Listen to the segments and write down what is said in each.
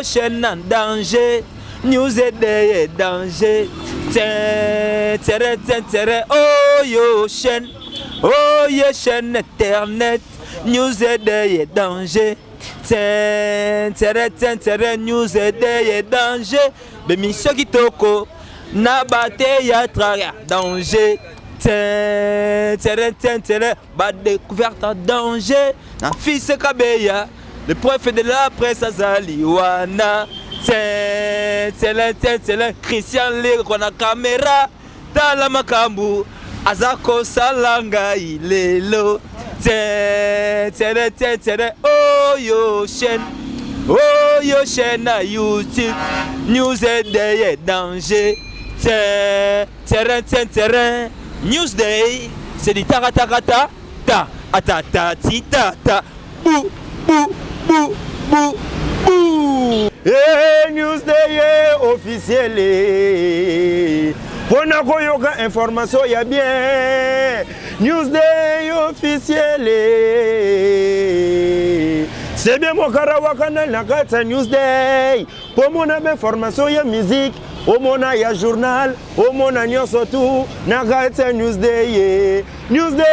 Chaîne en danger, news est danger. Oh yo chaîne internet, news est danger. News est danger. Bemission kitoko, na bate ya traga danger. Bas découverte en danger. Na fils Kabeya. Le préfet de la presse Azali Wana Christian Lé Kona caméra Tala Makambu Azako Salanga Ilelo Oh yo chaîne na YouTube News Day danger News Day c'est du taratakata ta atata tita ta bou bou bou bou bou. News Day officiel. Pour na koyoka information ya bien. News Day officiel. C'est bien mon karawakana na kata News Day. Pour mon information ya musique. Au mona ya journal, au mona nyonso tout, na kata News Day. News Day.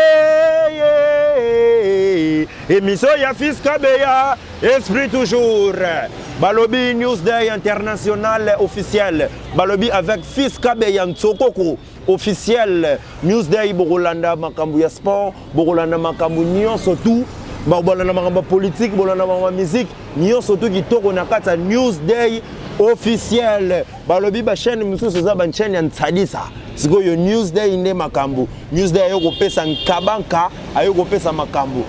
Émission ya Fils Kabeya, esprit toujours. Balobi News Day international officiel. Balobi avec Fils Kabeya Ntsokoko officiel. News Day Borolanda makambu ya sport, Borolanda makambu nyonso tout. Borolanda makambu politique, Borolanda makambu musique, nyonso tout kitoko na kata News Day officiel. Balobi ba chaîne mususu za ba chaîne ya Ntsalisa. Siko yo News Day inde makambu. News Day ayoko pesa nkabanka, ayoko pesa makambu.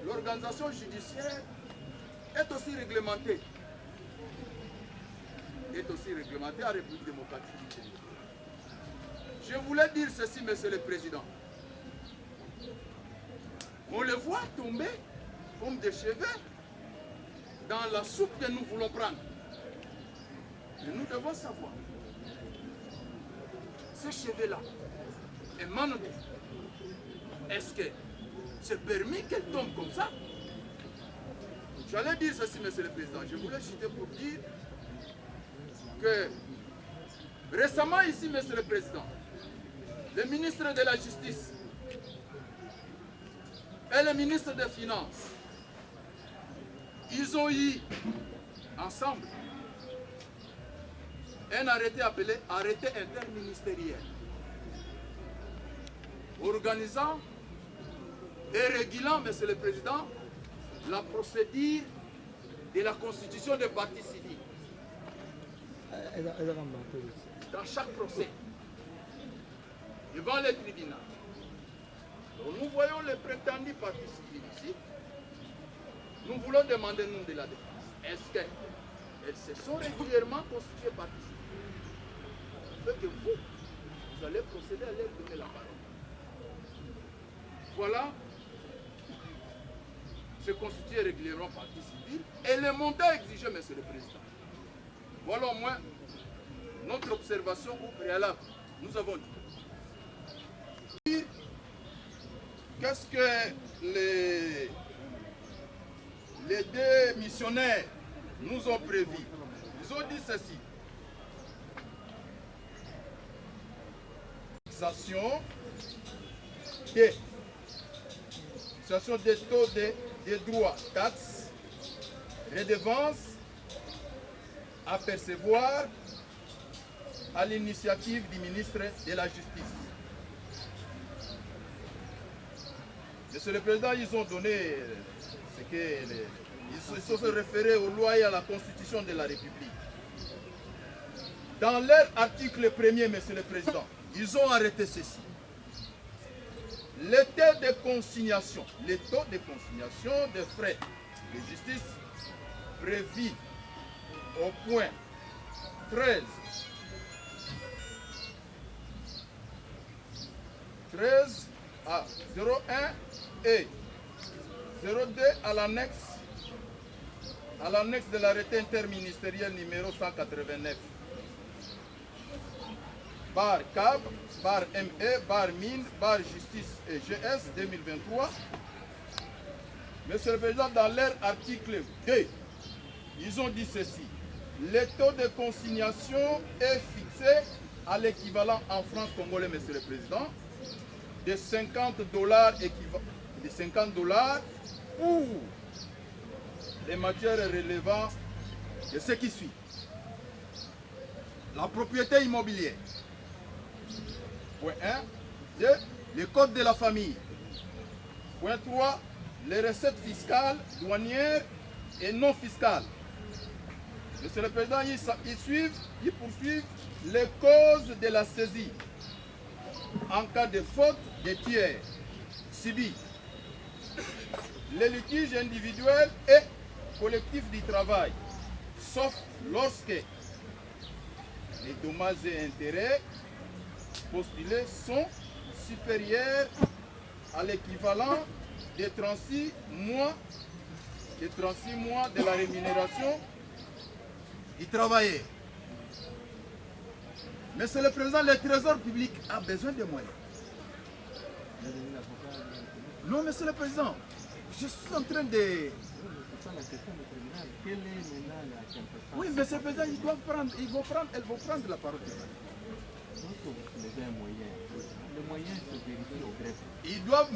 L'organisation judiciaire est aussi réglementée. En République démocratique du Congo. Je voulais dire ceci, Monsieur le Président. On le voit tomber comme des cheveux dans la soupe que nous voulons prendre. Et nous devons savoir, ces cheveux-là, émanent d'où? Est-ce que c'est permis qu'elle tombe comme ça? J'allais dire ceci, Monsieur le Président. Je voulais citer pour dire que récemment ici, Monsieur le Président, le ministre de la Justice et le ministre des Finances, ils ont eu ensemble un arrêté appelé arrêté interministériel, organisant et régulant, Monsieur le Président, la procédure de la constitution des partis civils. Dans chaque procès, devant les tribunaux. Donc nous voyons les prétendus partis civils ici. Nous voulons demander, nous, de la défense, est-ce qu'elles se sont régulièrement constituées partis civils? Fait que vous allez procéder à leur donner la parole. Voilà se constituer régulièrement partie civile et le montant exigé, Monsieur le Président. Voilà au moins notre observation au préalable. Nous avons dit. Qu'est-ce que les deux missionnaires nous ont prévu? Ils ont dit ceci. Fixation des taux des droits, taxes, redevances à percevoir à l'initiative du ministre de la Justice. Monsieur le Président, ils ont donné ce que ils se sont référés aux lois et à la Constitution de la République. Dans leur article 1er, Monsieur le Président, ils ont arrêté ceci. Les taux de consignation des frais de justice prévus au point 13 à 01 et 02 à l'annexe de l'arrêté interministériel numéro 189. Bar CAB, bar ME, bar mine, bar justice et GS 2023. Monsieur le Président, dans leur article 2, ils ont dit ceci. Le taux de consignation est fixé à l'équivalent en francs congolais, Monsieur le Président, de $50 pour les matières relevant de ce qui suit. La propriété immobilière. Point 1. 2. Le code de la famille. Point 3. Les recettes fiscales, douanières et non fiscales. Monsieur le Président, ils poursuivent les causes de la saisie en cas de faute des tiers subis, les litiges individuels et collectifs du travail, sauf lorsque les dommages et intérêts postulés sont supérieurs à l'équivalent des 36 mois de la rémunération du travailleur. Monsieur le Président, le Trésor public a besoin de moyens. Non, Monsieur le Président, je suis en train de... Oui, Monsieur le Président, elles vont prendre la parole. Les moyens se vérifient au greffe. Ils doivent...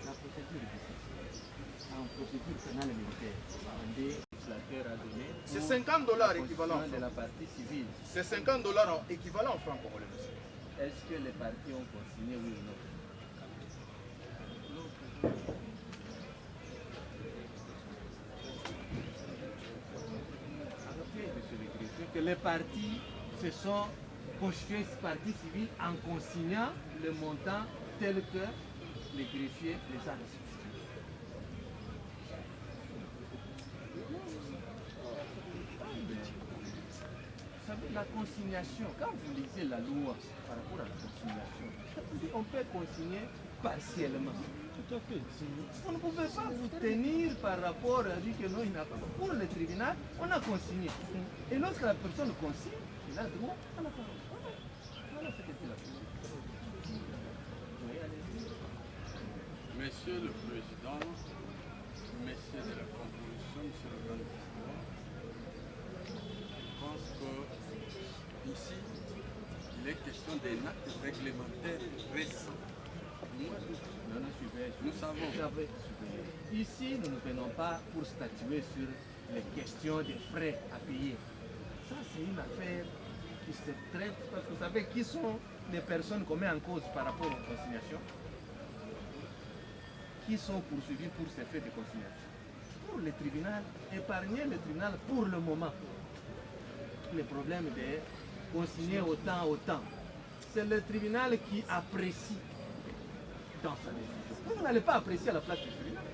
La procédure est difficile. En procédure pénale et militaire, le législateur a donné... C'est $50 équivalent. De la partie civile. C'est $50 équivalent en francs congolais. Est-ce que les partis ont consigné, oui ou non? Monsieur le greffier, que les partis se sont constitués partie civile en consignant le montant tel que les greffiers les a reçus. Vous savez, la consignation, quand vous lisez la loi par rapport à la consignation, on peut consigner partiellement. Tout à fait. Vous ne pouvez pas vous tenir par rapport à dire que non, il n'a pas. Pour le tribunal, on a consigné. Et lorsque la personne consigne, il a droit à la parole. Voilà ce que c'est la chose. Monsieur le Président, Monsieur de la Composition, Monsieur le Grand Président, je pense qu'ici, il est question d'un acte réglementaire récent. Nous savons. Ici, nous ne venons pas pour statuer sur les questions des frais à payer. Ça, c'est une affaire qui se traite, parce que vous savez qui sont les personnes qu'on met en cause par rapport aux consignations, qui sont poursuivis pour ces faits de consignation. Pour le tribunal, épargner le tribunal pour le moment. Le problème de consigner autant. C'est le tribunal qui apprécie dans sa décision. Vous n'allez pas apprécier à la place du tribunal.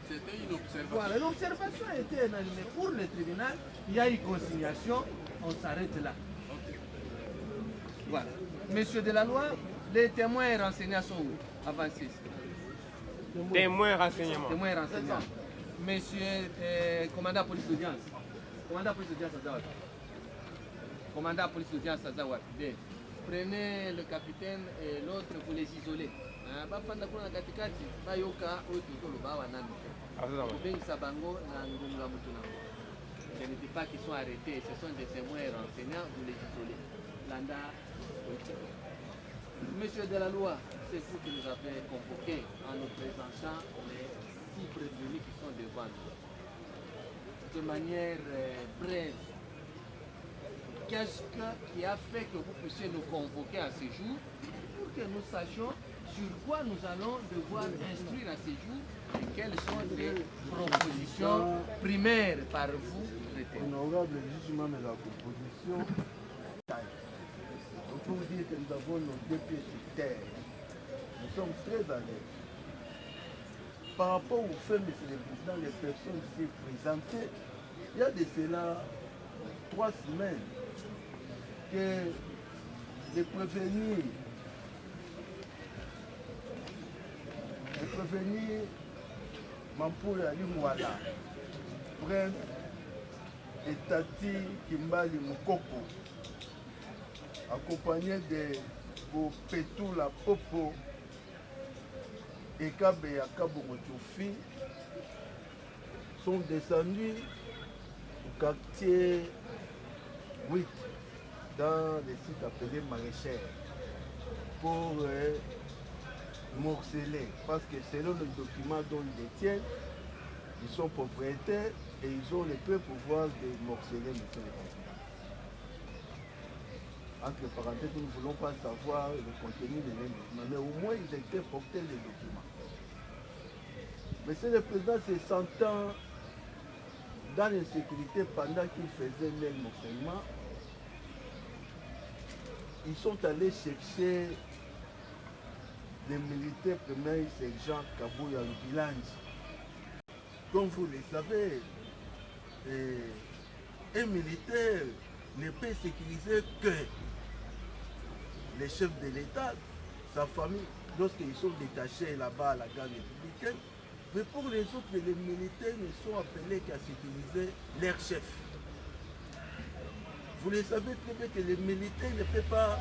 C'était une observation. Voilà, l'observation était unanime. Pour le tribunal, il y a une consignation, on s'arrête là. Voilà. Monsieur de la loi, les témoins et renseignants sont où? Avancez. Témoins renseignements. Témoins et renseignements. Monsieur commandant police d'audience. Commandant police d'audience à Zawad. Commandant police d'audience à Zawad. Prenez le capitaine et l'autre pour les isoler. Bafanda kuna katikati bayoka oyo bawa nani. Kubengisa bango na ngunga mutuna. Je ne dis pas qu'ils sont arrêtés, ce sont des témoins renseignants, vous les isolez. Landa. Monsieur de la loi, c'est vous qui nous avez convoqués en nous présentant les 6 prévenus qui sont devant nous. De manière brève, qu'est-ce qui a fait que vous puissiez nous convoquer à ce jour pour que nous sachions sur quoi nous allons devoir instruire à ce jour et quelles sont les propositions primaires par vous retenues. Honorable jugement de la composition, on peut vous dire que nous avons nos 2 pieds sur terre. Nous sommes très à l'aise. Par rapport au fait, M. le Président, les personnes ici présentées, il y a de cela 3 semaines que les prévenus Mampoula Limouala, Prince et Tati Kimbali Mukoko, accompagné de Petula Popo et Kabe Akaboumoutoufi, sont descendus au quartier 8 dans le site appelé Maraîchère pour morceler, parce que selon le document dont ils détiennent, ils sont propriétaires et ils ont le plein pouvoir de morceler, monsieur le président. Entre parenthèses, nous ne voulons pas savoir le contenu de l'indocument, mais au moins ils étaient portés les documents. Monsieur le président, se sentant dans l'insécurité pendant qu'ils faisaient leur morcellement, ils sont allés chercher les militaires premier sergent Kabouya Bilanji. Comme vous le savez, un militaire ne peut sécuriser que les chefs de l'État, sa famille, lorsqu'ils sont détachés là-bas à la garde républicaine. Mais pour les autres, les militaires ne sont appelés qu'à sécuriser leur chef. Vous le savez très bien que les militaires ne peuvent pas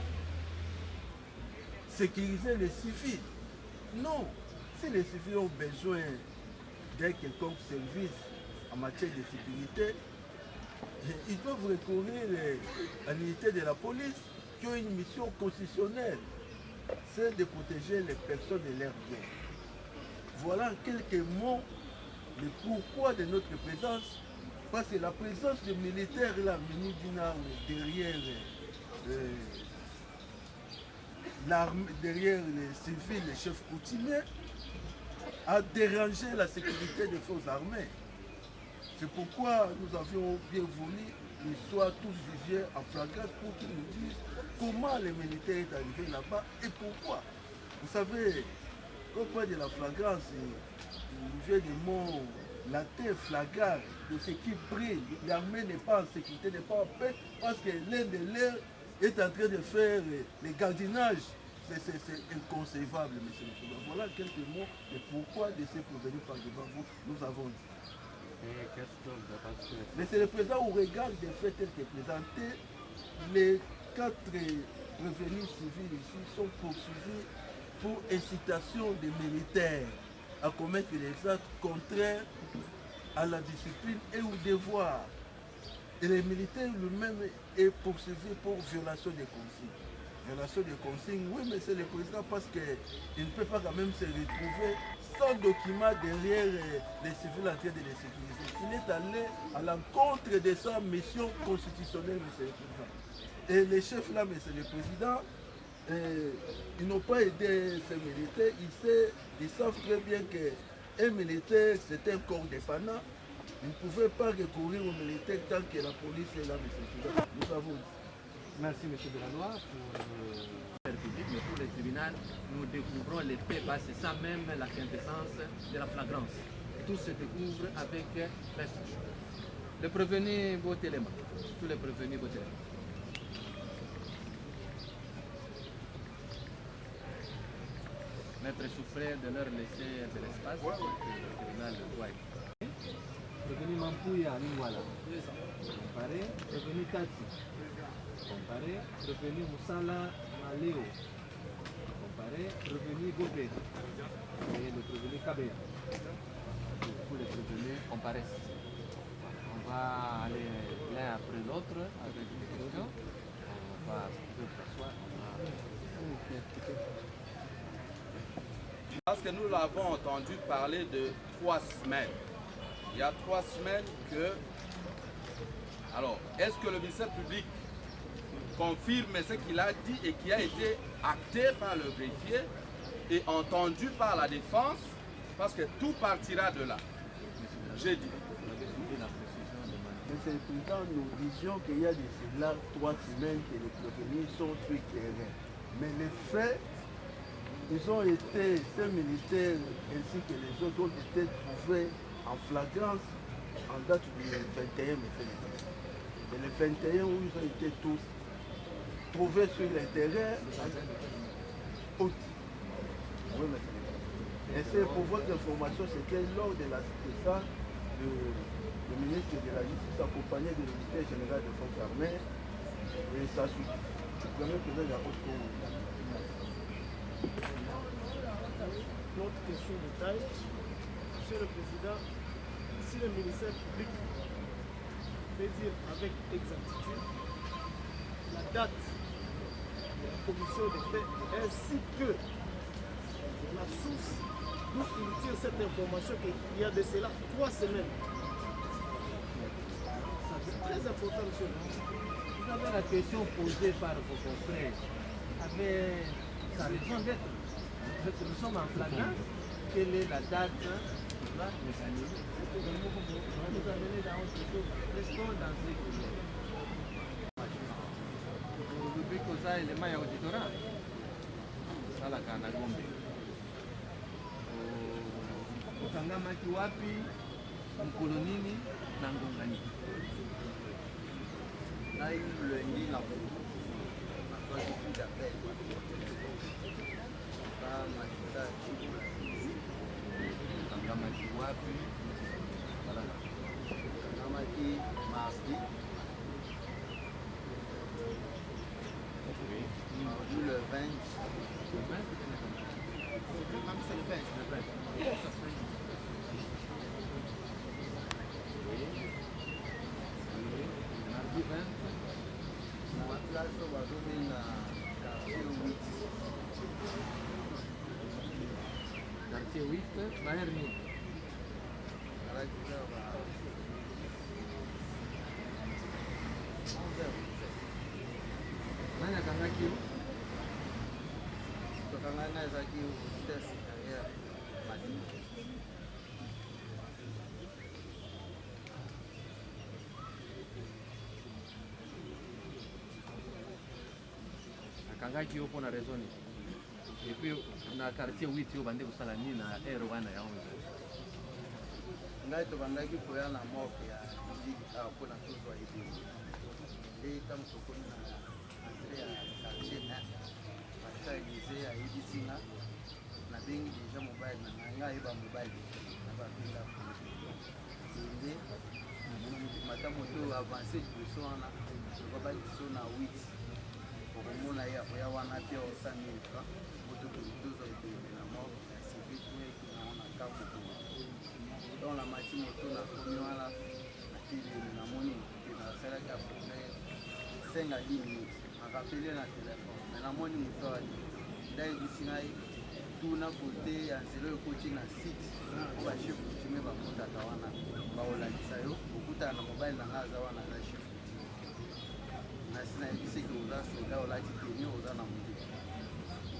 sécuriser les civils. Non, si les civils ont besoin d'un quelconque service en matière de sécurité, ils doivent recourir à l'unité de la police qui ont une mission constitutionnelle, c'est de protéger les personnes et leurs biens. Voilà quelques mots le pourquoi de notre présence, parce que la présence des militaires là, derrière derrière les civils, les chefs coutumiers, a dérangé la sécurité des forces armées. C'est pourquoi nous avions bien voulu qu'ils soient tous jugés en flagrance pour qu'ils nous disent comment les militaires sont arrivés là-bas et pourquoi. Vous savez, quand on parle de la flagrance, il vient du mot latin flagrant, de ce qui brille. L'armée n'est pas en sécurité, n'est pas en paix, parce que l'un de l'air est en train de faire les gardiennages. C'est inconcevable, monsieur le président. Voilà quelques mots de pourquoi de ces prévenus par devant vous, nous avons dit. Monsieur le président, au regard des faits tels que présentés, les 4 prévenus civils ici sont poursuivis pour incitation des militaires à commettre des actes contraires à la discipline et au devoir. Et les militaires lui-même est poursuivi pour violation des consignes. Violation des consignes, oui, monsieur le président, parce qu'il ne peut pas quand même se retrouver sans document derrière les civils en train de les sécuriser. Il est allé à l'encontre de sa mission constitutionnelle, monsieur le président. Et les chefs là, monsieur le président, ils n'ont pas aidé ces militaires. Ils savent très bien qu'un militaire, c'est un corps dépendant. Ils ne pouvaient pas recourir aux militaires tant que la police est là, monsieur le président. Nous avons dit. Merci, monsieur Delannoy, pour le public, mais pour le tribunal, nous découvrons les faits passés sans même la quintessence de la flagrance. Tout se découvre avec l'instruction. Le prévenu Botelema, tous les prévenus Botelema. Maître souffrait de leur laisser de l'espace pour que le tribunal doit. revenu Mampuya à Lingwala. Comparé, revenu Tati. Comparé, revenu Moussala Maléo. Comparé, revenu Gobé. Et le revenu Kabé. Pour les revenus, on paraît. On va aller l'un après l'autre avec une question. On va s'asseoir. Parce que nous l'avons entendu parler de 3 semaines. Il y a 3 semaines que... Alors, est-ce que le ministère public confirme ce qu'il a dit et qui a été acté par le greffier et entendu par la défense? Parce que tout partira de là. J'ai dit. Monsieur le Président, nous disions qu'il y a de cela 3 semaines que les prévenus sont sur le terrain. Mais les faits, ils ont été, ces militaires ainsi que les autres ont été trouvés en flagrance en date du 21 mai. Et le 21 où ils ont été tous trouvés sur le terrain août. Oui, monsieur. Et c'est pour votre information, c'était lors de la ça, le ministre de la Justice accompagné de l'unité générale des forces armées et sa suite. Le premier président de la haute cour. Notre question de taille, Monsieur le Président, si le ministère public peut dire avec exactitude la date de la commission des faits ainsi que la source d'où il tire cette information qu'il y a de cela 3 semaines. C'est très important, monsieur. Vous avez la question posée par vos confrères avait sa raison d'être. Nous sommes en flagrance. Quelle est la date qui va nous amener? Nous amener dans autre chose. Restons dans ce qui est. Depuis que ça, il est maillot auditorat. Ça, la canne à Gombe. Ukangamaki wapi mkolonini na ngongani. Là, il le dit la plus d'appel. Ukangamaki wapi? Voilà. Ukangamaki mardi. Mardi le 20. Le 20, c'est le 20. Le 20. Mardi 20. Na place où on va donner la quartier 8. Quartier 8, Maherni. À la couleur à 11h. Nani akangaki huko? Tokangana ezaki vitesse derrière Madi. Akangaki huko na raison. Et puis na quartier 8 yo bande kusala nini na air wana ya 11. Ngai tobandaki koya na moke ya ligi mpona tozwa ebele. Nde ntango tokoni na entrée ya quartier 1 pasteur Élysée ayebisi nga nabengi déjà mobile na ngai ayeba mobile na babenga kende mata moto avancé liboso wana tokoba biso na 8 okomona ya wana te osa 1000 francs moto tozwa ebele na moko ya civil toyekina na kamo donc na mati moto nakomi wana natelemi namoni mpe nasalaki apreme 5 à 10 minutes nakapele na telefone me namoni moto ali ndayebisi ngai tuna kote ya nzela ekoti na site po bachef coutume bakotaka wana baolakisa yo okutana na mobile na ngai aza wana na chef coutume nasi nayebiseki oza soda olati teni oza na motu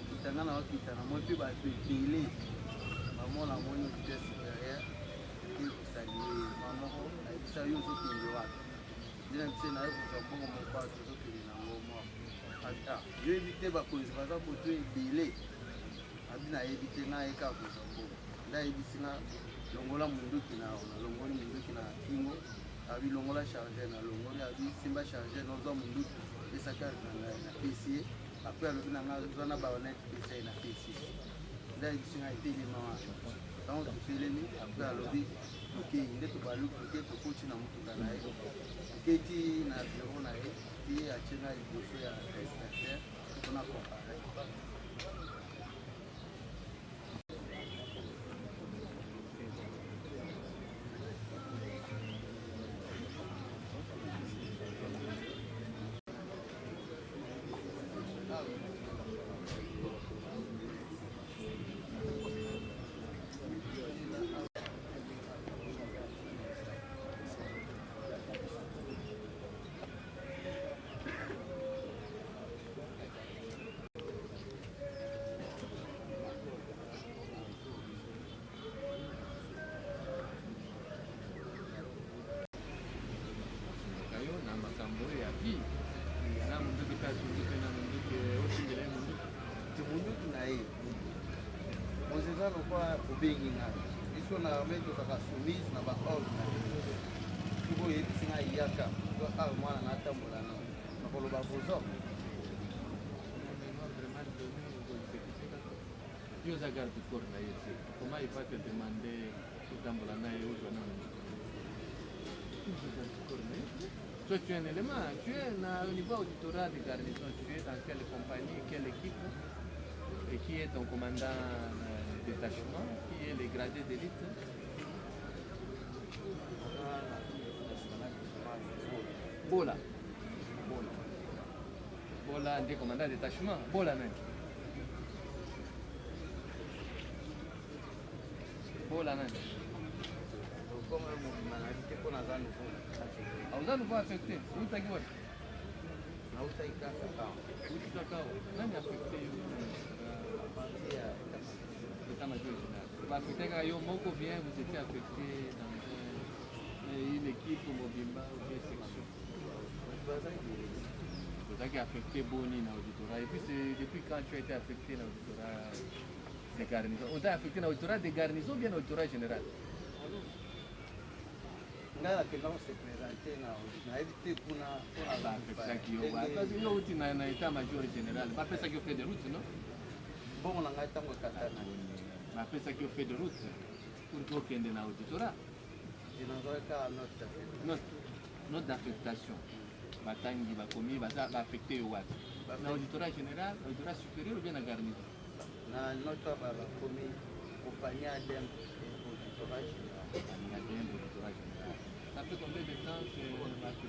okitanga na okita na moi mpe bato ebele bamona moni vitesse derrière ekosalie mamoko nayebisa yo ozokende wapi nde nabise naye kozwa mbongo mopato ozokende nango moko ata yoyebi te bakonzi baza koto ebele abi nayebi te nayeka kozwa mbongo ndayebisi nga longola munduki na longoli munduki na kingo abi longola chargeur na longoli abi simba chargeur nozwa munduki esaka na ngai na pesier apres alobi na ngai ozwa na baonete pesa na pesier ndayebisi nga etelema wana ntango topelemi apres alobi tokei nde tobaluki toke tokoti na motuka na ye toketi na biro na ye ye atienga liboso ya inspecteur mpona compare. eza lokwa obengi ngai biso na arme tozaka soumise na baordre na soki oyebisi ngai yaka ar mwana nga atambola na nakoloba vos ordre Yo za garde du corps na yese. Comment il va te demander kutambola na ye ozwa na toi tu es un élément, tu es au niveau auditorat de garnison, tu es dans quelle compagnie, quelle équipe et qui est ton commandant détachement, qui est les gradés d'élite. Bola. Bola, des commandants détachement. Bola, même. Bola, même. Vous allez voir affecté. Où t'as qui? Nani affecté? L'état-major général. Affecté quand Moko vient, vous étiez affecté dans une équipe Mobimba ou bien section. Vous avez affecté Boni dans l'auditorat. Et puis depuis quand tu as été affecté dans l'auditorat des garnisons? On t'a affecté dans l'auditorat des garnisons ou bien dans l'auditorat général? ngai nakendaka se présente nayebi te kuna bapesaki yo yo uti na état major général bapesaki yo fait de route non bongo na ngai ntango ekatana bapesaki yo fait de route pour kokende na auditorat nazalaki kaka note d'affectation batangi bakomi baaffecte yo wapi na auditorat général auditorat supérieur ou bien na garnison na note bakomi compagnie adem auditorat général. Ça fait combien de temps que la ça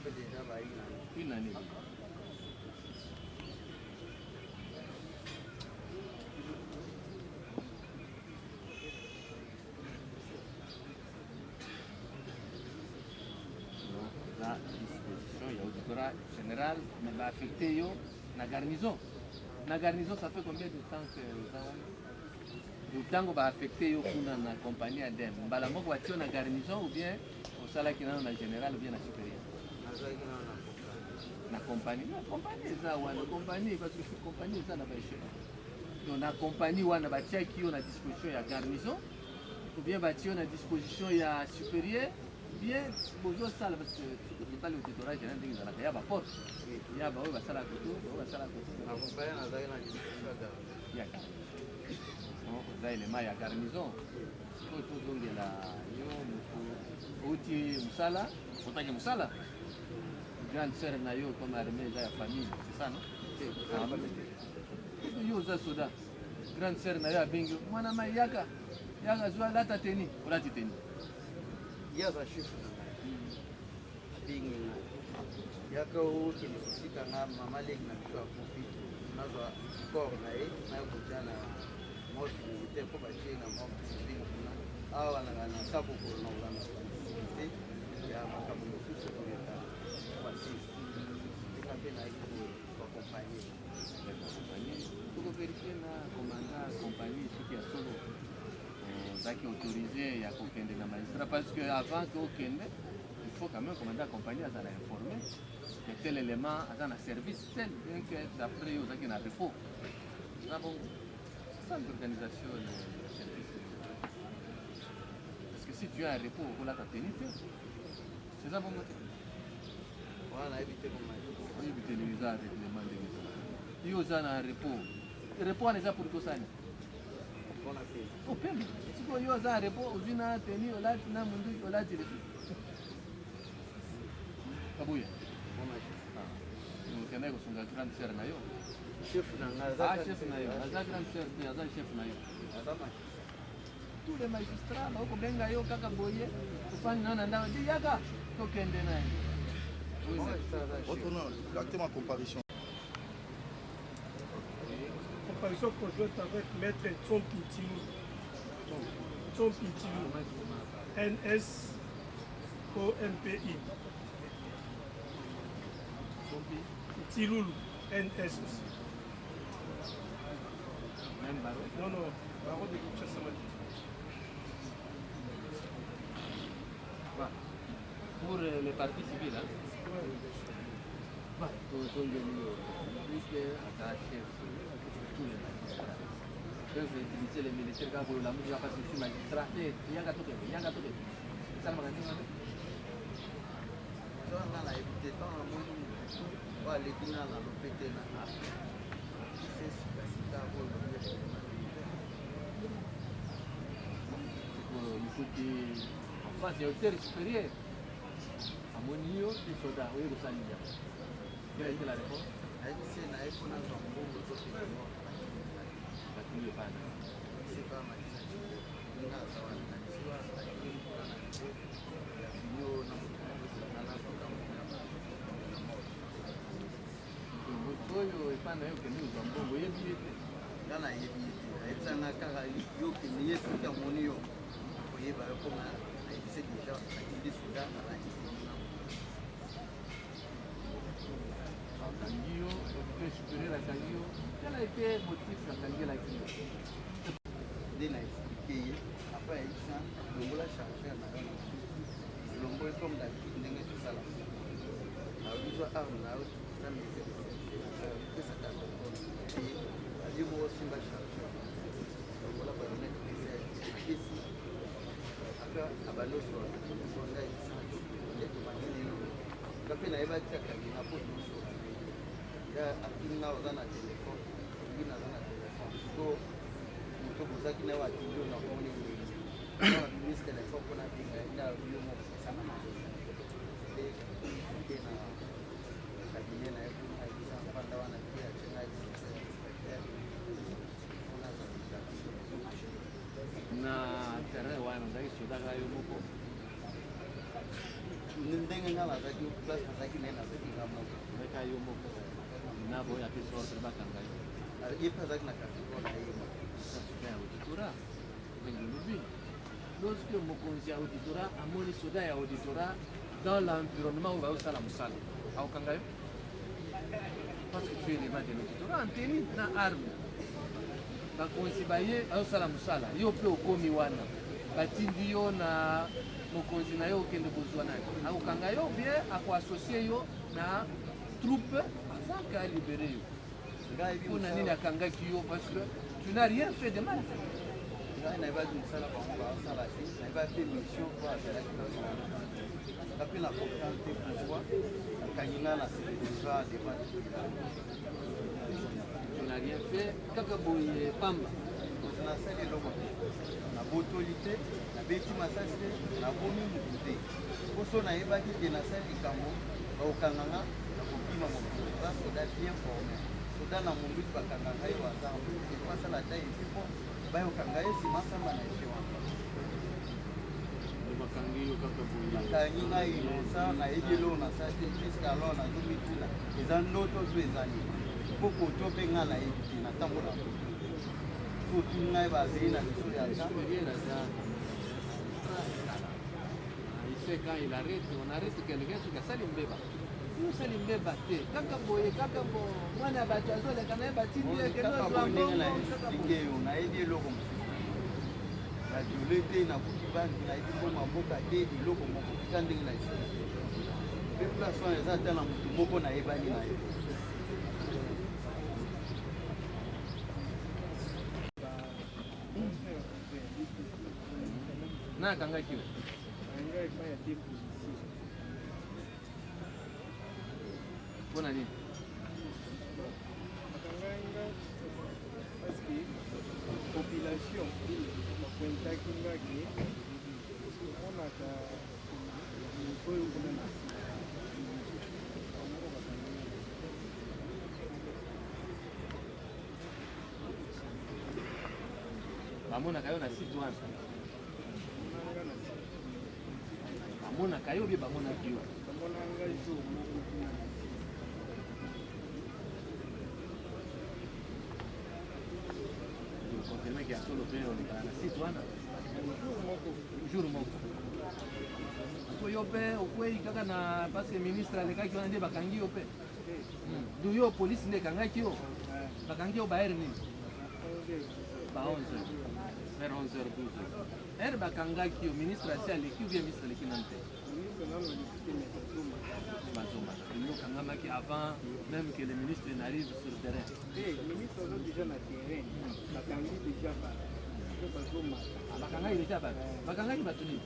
fait déjà une année. La disposition, il y a auditorat général, mais va affecter la garnison. La garnison, ça fait combien de temps que Tango va affecter na compagnie adem. Mbala moko watio na garnison ou bien au salaki na général ou bien na supérieur. Na compagnie ça wana compagnie parce que compagnie ça na ba échelon. Donc na compagnie wana batia ki na disposition ya garnison ou bien batia na disposition ya supérieur bien bozo sala parce que le pas l'auditorat général ndingi za ya ba porte. Ya ba o ba sala koto, ba sala koto. Na compagnie na za na disposition ya za élément ya garnison oyo tozongela yo outi mosala otaki mosala grande sœur na yo comme armée eza ya famille c'est ça non yo oza soda grande sœur na yo abengi mwana mai yaka zwa lata teni olati teni yaza chef na ngai abengi yaka okende kotika nga mama leki na biso akufi nazwa corps na ye nayokotia na mort militaire mpo batie na mort civile kuna awa na kabokolo na olanda facilité ya makambo mosusu ekoyeta facile eka mpe nayeki bakompagnie tokoverifie na komanda compagnie soki ya solo ozaki autorisé ya kokende na magistrat parce que avant que okende il faut quand même commander la compagnie azala informé que tel élément aza na service tel bien que d'après yo ozaki na repos l'organisation du service. Parce que si tu as un repos, on l'a tenu. C'est ça bon côté. Voilà, éviter comment on évite les règlements de l'État. Il y a un repos. Le repos, on est là pour tout ça. Opembe. Siko yo za repo uzina teni olati na mundu olati repo. Kabuya. Nous connaissons son grand sœur nayo. Chef na Chef nayo. Aza grand sœur ni aza chef nayo. Tous les magistrats ba ko benga yo kaka boye. Ufani nana ndawa ndi yaka tokende naye. Votre nom, exactement comparution. Comparution conjointe avec Maître Tson Pitilou. Tson Pitilou. NSOMPI. Tiloulou. NS aussi. Même Baro. Non, non. Baro de Kinshasa. Pour les partis civils, hein? Tous les chefs, tous les magistrats. Peuvent utiliser les militaires quand vous la mouille pas sur magistrat. Il y a un gâteau. Ça m'a dit. Il faut qu'en face, il y a un terre supérieur. À mon niveau, les soldats, oui, vous allez bien. Quelle a été la réponse? Oyo epana yo kende uzambongo yebi ete ngana yebi ete ayebisanga kaka yo kende ye soki amoni yo oyeba yo koma ayebise deja akindi soda ala akangi yo officier supérieur akangi yo quel a été motif akangi elaki yo nde na explike ye apres ayebisa longola chargeur na yo elongo comme d'habitude ndenge tosala ayebizwa arme na yo zamese pesaka ali mo simba chargeur longola bayonet pese akesi aka abanoso sonda isa nde tomanini yo nga mpe nayebaki akangi na po toso ya akinga oza na telefone okina aza na telefone siko moto bozaki na yo atindi yo na komoni abimisi telefone mpona binga nda yo moko esanga na te na kabine na ye kuna ayebisa mpanda wana te acenga na terrain wana ndaki sodaka yo moko ndenge nga nazaki place nazaki naye nazaki nga moko ndaka yo moko nabo yapesa ordre bakanga yo ye mpe azaki na capricorne na ye moko ya auditorat ndenge lobi lorsque mokonzi ya auditorat amoni soda ya auditorat dans l'environnement oyo baosala mosala aokanga yo parce que tu élément de l'auditorat anteni na arme bakonzi baye aosala mosala yo mpe okomi wana batindi yo na mokonzi na yo okende kozwa naye akokanga yo bien akoassocie yo na troupe avant ka libere yo mpona nini akangaki yo parce que tu n'as rien fait de mal ngai nayebaki mosala bango baosala te nayebaki mpe mission po azalaki na nga mpe na comprendre te pourquoi akangi nga na secrétaire devant tu n'as rien fait kaka boye pamba nasali eloko te nabotoli te nabeti masasi te nabomi motu te poso nayebaki te nasali likambo baokanga nga nakobima mokili ba soda bien formé soda na monduki bakanga ngai waza efasala ta esi mpo bayokanga ye nsima samba na efe wana bakangi yo kaka boye bakangi ngai inosa nayebi eloko nasala te juske alors nazomituna eza ndoto to ezali mpo koto mpe ngai nayebi te natambola soki ngai bazeli na biso ya il sait quand il arrête, on arrête quelqu'un sur la salle mbeba. Nous salle mbeba te. Kaka boye kaka bo mwana bato azoleka naye batindi eke no ndenge na explike yo nayebi eloko mosusu naviole te nakoki banki nayebi mpo maboka te eloko moko tika ndenge na explike mpe place wana eza ata na motu moko nayebani na ye na akangaki yo mpona nini parce que population Bamona kayo na site wana. Bamona kayo bi bamona kiyo. Bamona ngai tu. Confirmer que a solo pero na site wana. Juro moko. Ko yope okwei kaka na parce que ministre aleka kiona nde bakangi yope. Du yo police nde kanga kiyo. Bakangi yo baere nini? Ba 11. Vers 11h12. Er bakanga kiyo ministre asi aleki ou bien ministre aleki nante? Bazoma. Il kanga maki avant même que le ministre n'arrive sur le terrain. Le ministre est déjà sur le terrain. Bakanga déjà pas. Bazoma. Bakanga déjà pas. Bakanga ki batuni.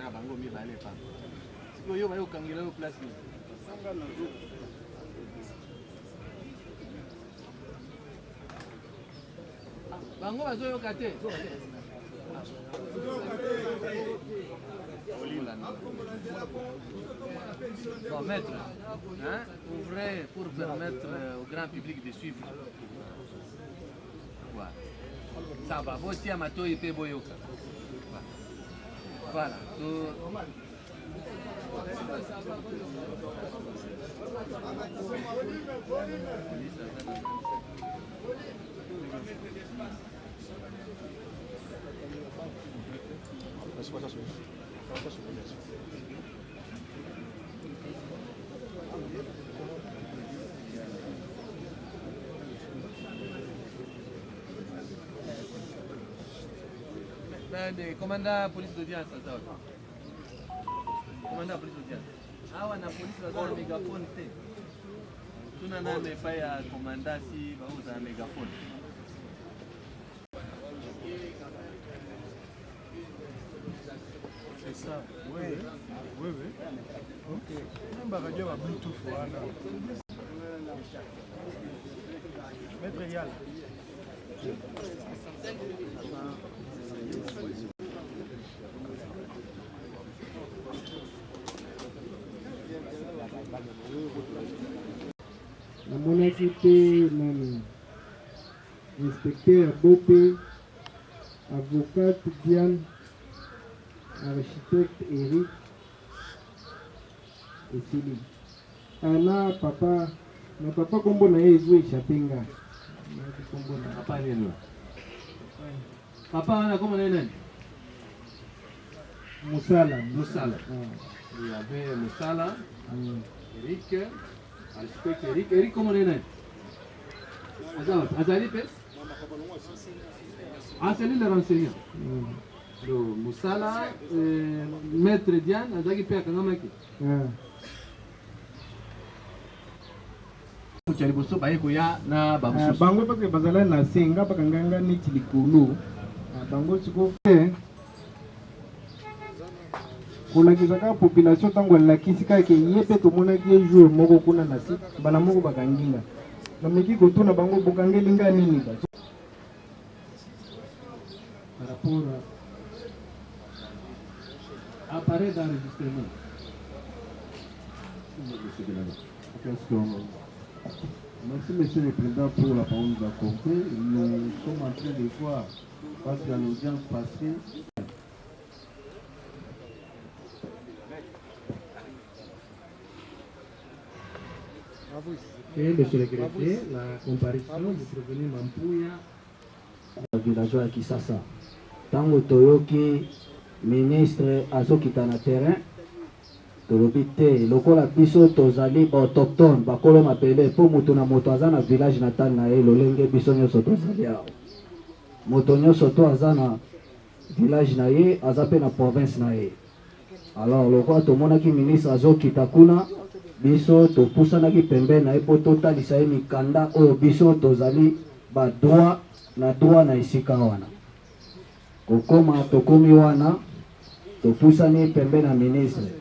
Bango mi bale pa. Siko yo bayo kangela yo place ni. Sanga na zo. Bango bazo yo kate. Bon maître, hein, ouvrez pour permettre au grand public de suivre. Voilà. Ça va, vous tiens ma toi et pe boyoka. Voilà. Commandant police d'audience, commandant police d'audience. Ah, on a police dans un mégaphone. Tout n'a pas ya commandant si vous avez un mégaphone. C'est ça. Oui. Oui, oui. Ok. Même radio à Bluetooth. Voilà. Maître Réal. namonaki mpe nani inspecteur Bope, avocate Diane, architecte Eric esili na papa kombo na ye ezo échappe nga Papa nini? Papa wana kombo na nani? Musala. Il y avait Musala, Eric, architecte Eric. Eric comment on est? Azali Pes? Ah, c'est lui le renseignant. Donc, Musala, maître Diane, Azali Pes, Kangamaki. Bango parce que bazala na senga bakanganga neti likolo. Bango siko kolakisaka population ntango alakisi kaka ye mpe tomonaki ye jour moko kuna na site bana moko bakanginga nameki kotuna bango bokangeli nga nini par rapport à appareil d'enregistrement. Merci Monsieur le Président pour la parole de la compris. Nous sommes en train de voir face à l'audience passée. Monsieur le greffier, la comparution du prévenu Mampouya. Villageois à Kisasa. Tango Toyoki, ministre Azokita na terrain. Tolobite, lokola biso tozali autochtone, bakolo mapele, po moto na moto aza na village natal na ye, lolenge biso nyonso tozali awa. Moto nyonso to aza na village na ye, aza pe na province na ye. Alors, lokola tomonaki ministre Azokita kuna, biso topusanaki pembe na ye po totalisa ye mikanda oyo biso tozali ba droit na isika wana. Kokoma tokomi wana topusani pembe na ministre.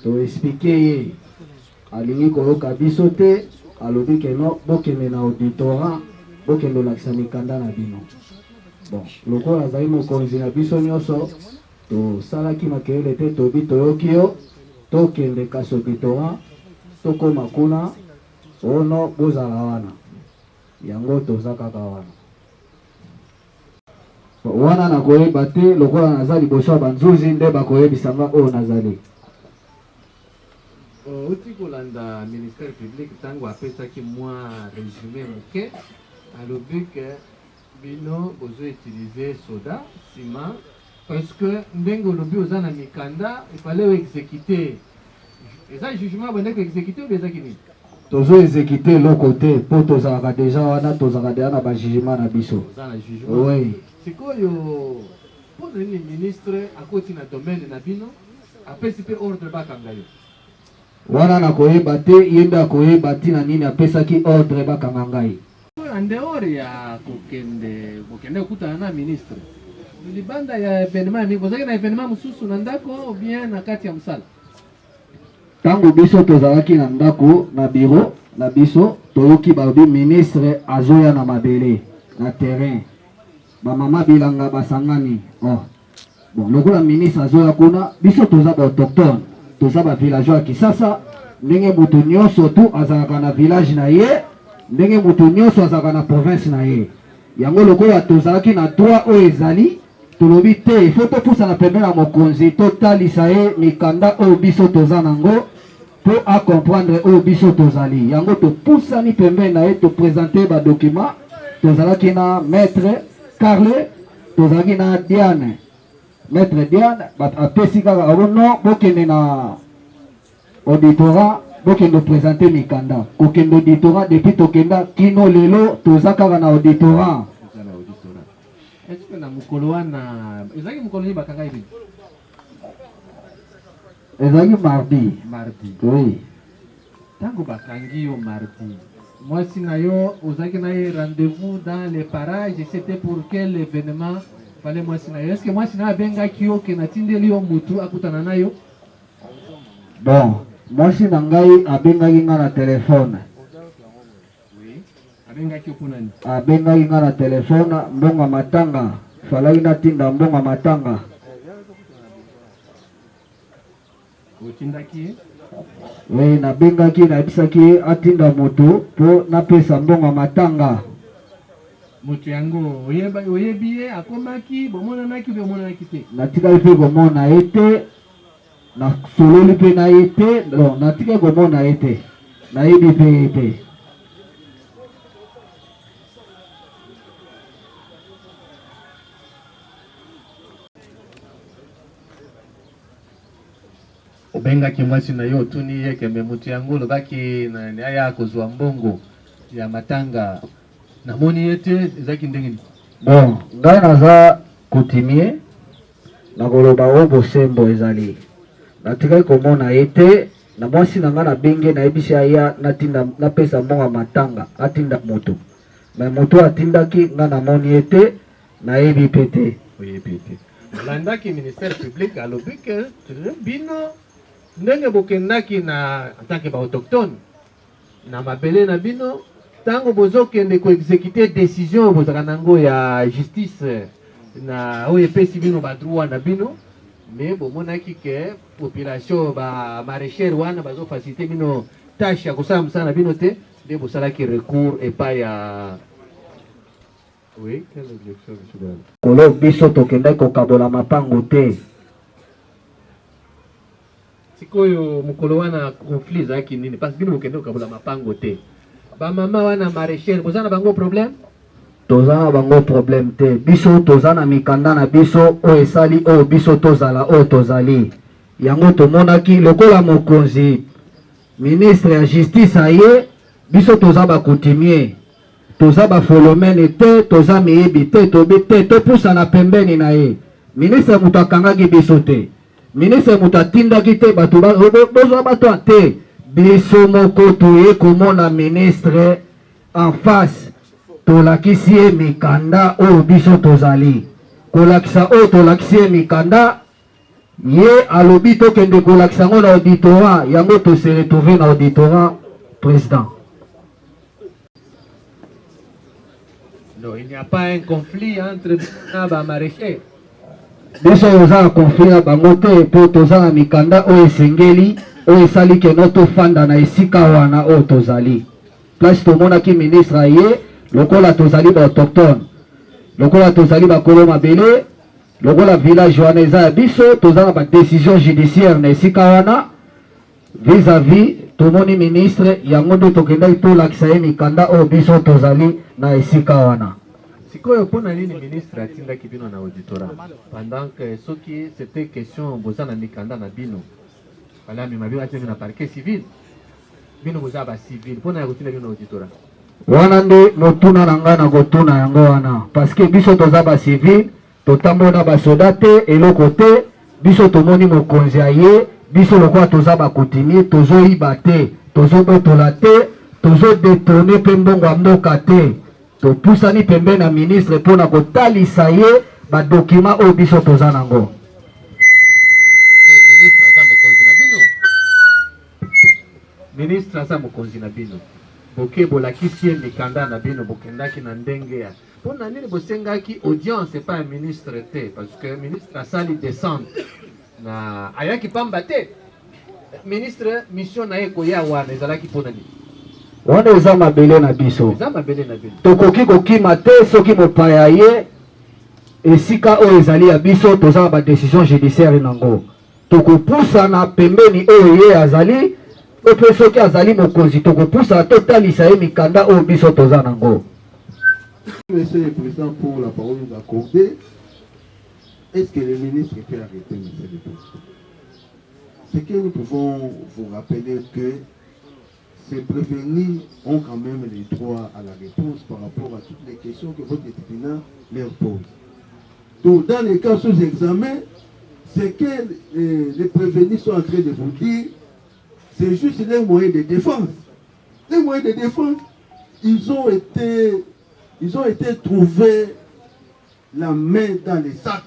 To expliquer ye alingi koyoka biso te alobi ke no bokende na auditorat bokende lakisa mikanda na bino. Bon, lokola azali mokonzi na biso nyonso tosalaki makelele te tobi toyoki yo tokende kasi auditorat tokoma kuna ono bozala wana yango toza kaka wana. Wana nakoyeba te lokola naza liboso ya banzuzi nde bakoyebisanga oyo nazali. Uti kolanda ministère public tango apesaki mwa résumé moke alobi ke bino bozo utiliser soda ciment parce que ndenge olobi oza na mikanda il fallait exécuter. Eza jugement bande ko exécuter ou ezaki nini? Tozo exécuter loko te po tozalaka déjà wana tozalaka deja na ba jugement na biso. Oza na jugement. Oui. Sikoyo po nini ministre akoti na domaine na bino apesi pe ordre bakanga yo. Wana nakoyeba te yende akoyeba tina nini apesaki ordre bakanga ngai. En dehors ya kokende okutana na ministre libanda ya événement mingi kozaki na événement mosusu na ndako ou bien na kati ya mosala. Tango biso tozalaki na ndako na bureau na biso toyoki balobi ministre azoya na mabele na terrain bamama bilanga basangani. Bon lokola ministre azoya kuna biso toza ba autochtone toza ba villageois ya Kisasa ndenge mutu nyonso tu azalaka na village na ye ndenge mutu nyonso azalaka na province na ye. Yango lokola tozalaki na droit oyo ezali tolobi te il faut topusana pembeni na mokonzi totalisa ye mikanda oyo biso toza nango po acomprendre oyo biso tozali. Yango topusani pembeni na ye topresente badocument. Tozalaki na maître Carle tozalaki na Diane maître Diane apesi kaka abono bokende na auditorat bokende présenter mikanda kokende auditorat depuis tokenda kino lelo toza kaka na auditorat. Est-ce que na mukolo wana ezaki mukolo ni bakanga hivi? Ezaki mardi. Oui. Tango bakangi yo mardi. Moi si na yo ozaki na rendez-vous dans les parages et c'était pour quel événement? Fallait moi si na yo. Est-ce que moi si na benga kio ke na tindeli yo mutu akutana na yo? Bon, moi si na ngai abengaki nga na téléphone. Abengaki nga na telefone mbongo matanga falaki natinda mbongo matanga. Otindaki? Oui, nabengaki nayebisaki atinda moto po napesa mbongo matanga. Moto yango oyebi ye akomaki bomonanaki be omonanaki te? Natikaki mpe komona ye te nasololi mpe na ye te natikaki komona ye te nayebi mpe ye te. Obengaki mwasi na yo otuni ye kembe mutu yango lobaki na aya kozwa mbongo ya matanga namoni ye te ezaki ndenge nini? Bon, ngai naza coutumier nakoloba oyo bosembo ezali natikaki komona ye te na mwasi na ngai nabenge nayebisi aya natinda napesa mbongo ya matanga atinda moto me moto atindaki ngai namoni ye te nayebi mpe te. Oyebi te olandaki ministère public alobi ke bino ndenge bokendaki na atake ba autochtone na mabele na bino tango bozokende ko exécuter décision bozaka nango ya justice na oyo epesi bino ba droit na bino mais bomonaki ke population ba maraîchère wana bazo faciliter bino tâche ya kosala mosala na bino te nde bosalaki recours epai ya. Oui, quelle objection monsieur? Kolo biso tokendaki kokabola mapango te. Sikoyo mukolo wana conflit zaki nini parce que bino bokende kokabula mapango te bamama wana maraîchère bozana bango problème? Tozana bango problème te biso tozana mikanda na biso oyo esali oyo biso tozala oyo tozali yango tomonaki lokola mokonzi ministre ya justice aye biso toza bakoutumier toza bafolomene te toza miyebi te tobi te topusana pembeni na ye ministre moto akangaki biso te ministre moto atindaki te bato bozwa bato te biso moko toye komona ministre en face tolakisi ye mikanda oyo biso tozali kolakisa oyo tolakisi ye mikanda ye alobi tokende kolakisa ngo na auditorat yango tose retrouve na auditorat président. Non, il n'y a pas un conflit entre les maraîchers. Biso yoza conflit na bango te po toza na mikanda oyo esengeli oyo esali keno tofanda na esika wana oyo tozali. Place tomonaki ministre ye lokola tozali ba autochtone, lokola tozali bakolo mabele, lokola village wana eza ya biso toza na ba décision judiciaire na esika wana vis-à-vis tomoni ministre yango nde tokendaki tolakisa ye mikanda oyo biso tozali na esika wana. Sikoyo pona nini ministre atindaki bino na auditorat pendant que soki c'était question boza na mikanda na bino wala mi mabio atindi na parquet civil bino boza ba civil pona ya kotinda bino na auditorat wana nde motuna na ngai na kotuna yango wana parce que biso toza ba civil totambola na basoda te eloko te biso tomoni mokonzi ya ye biso lokola toza bakutimi tozoyiba te tozobotola te tozodetone mpe mbongo ya mboka te topusani pembe na ministre mpona kotalisa ye badokima oyo biso toza nango. Ministre aza mokonzi na bino boke bolakisi ye mikanda na bino bokendaki na ndenge ya mpona nini bosengaki audience epa ya ministre te parce que ministre asali descente na ayaki pamba te ministre mission na ye koya wana ezalaki mpona nini wana eza mabele na biso tokoki kokima te soki mopaya ye esika oyo ezali ya biso toza na badécision judiciaire nango tokopusana pembeni oyo ye azali ope soki azali mokonzi tokopusana totalisa ye mikanda oyo biso toza nango. Monsieur le Président, pour la parole nous accorder, est-ce que le ministre peut arrêter, Monsieur le Président? C'est que nous pouvons vous rappeler que ces prévenus ont quand même les droits à la réponse par rapport à toutes les questions que votre tribunal leur pose. Donc, dans les cas sous examen, c'est que les prévenus sont en train de vous dire, c'est juste les moyens de défense. Les moyens de défense, ils ont été trouvés la main dans les sacs,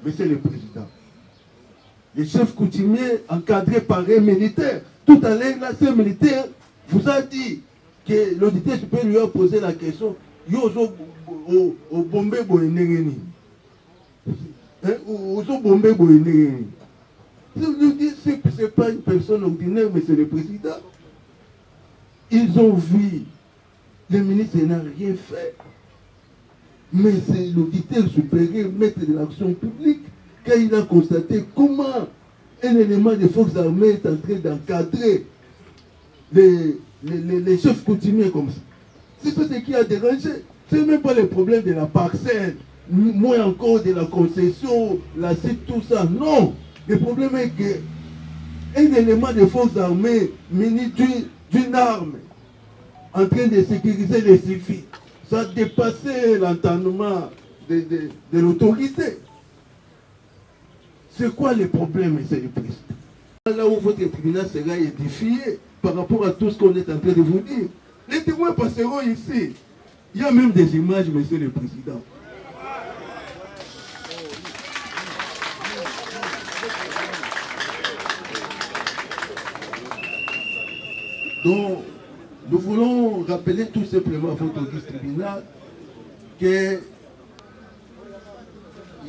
Monsieur le Président. Les chefs coutumiers encadrés par un militaire. Tout à l'heure, là, ce militaire vous a dit que l'auditeur supérieur lui a posé la question Yozo au bombé boyenengeni. Ozo bombé boyenengeni. Je vous dis, ce n'est pas une personne ordinaire, Monsieur le Président. Ils ont vu, le ministre n'a rien fait. Mais c'est l'auditeur supérieur, maître de l'action publique, quand il a constaté comment un élément des forces armées est en train d'encadrer les chefs coutumiers comme ça. C'est ça ce qui a dérangé. Ce n'est même pas le problème de la parcelle, moins encore de la concession, la site, tout ça. Non. Le problème est qu'un élément des forces armées muni d'une arme en train de sécuriser les civils, ça a dépassé l'entendement de l'autorité. C'est quoi le problème, Monsieur le Président? Là où votre tribunal sera édifié par rapport à tout ce qu'on est en train de vous dire. Les témoins passeront ici. Il y a même des images, Monsieur le Président. Donc, nous voulons rappeler tout simplement à votre auguste tribunal qu'il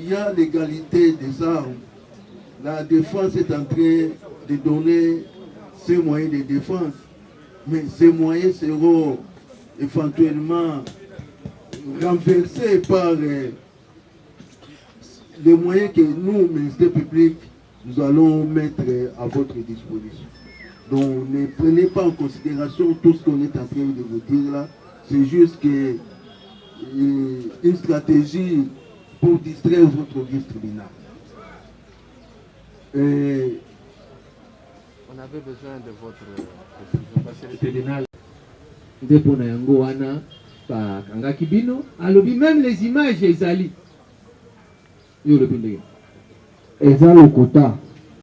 y a l'égalité des armes. La défense est en train de donner ses moyens de défense, mais ces moyens seront éventuellement renversés par les moyens que nous, ministère public, nous allons mettre à votre disposition. Donc ne prenez pas en considération tout ce qu'on est en train de vous dire là. C'est juste que une stratégie pour distraire votre auguste tribunal. On avait besoin de votre précision parce que le tribunal dépona yango wana pa kanga kibino alobi même les images ezali yo le bindé eza lokuta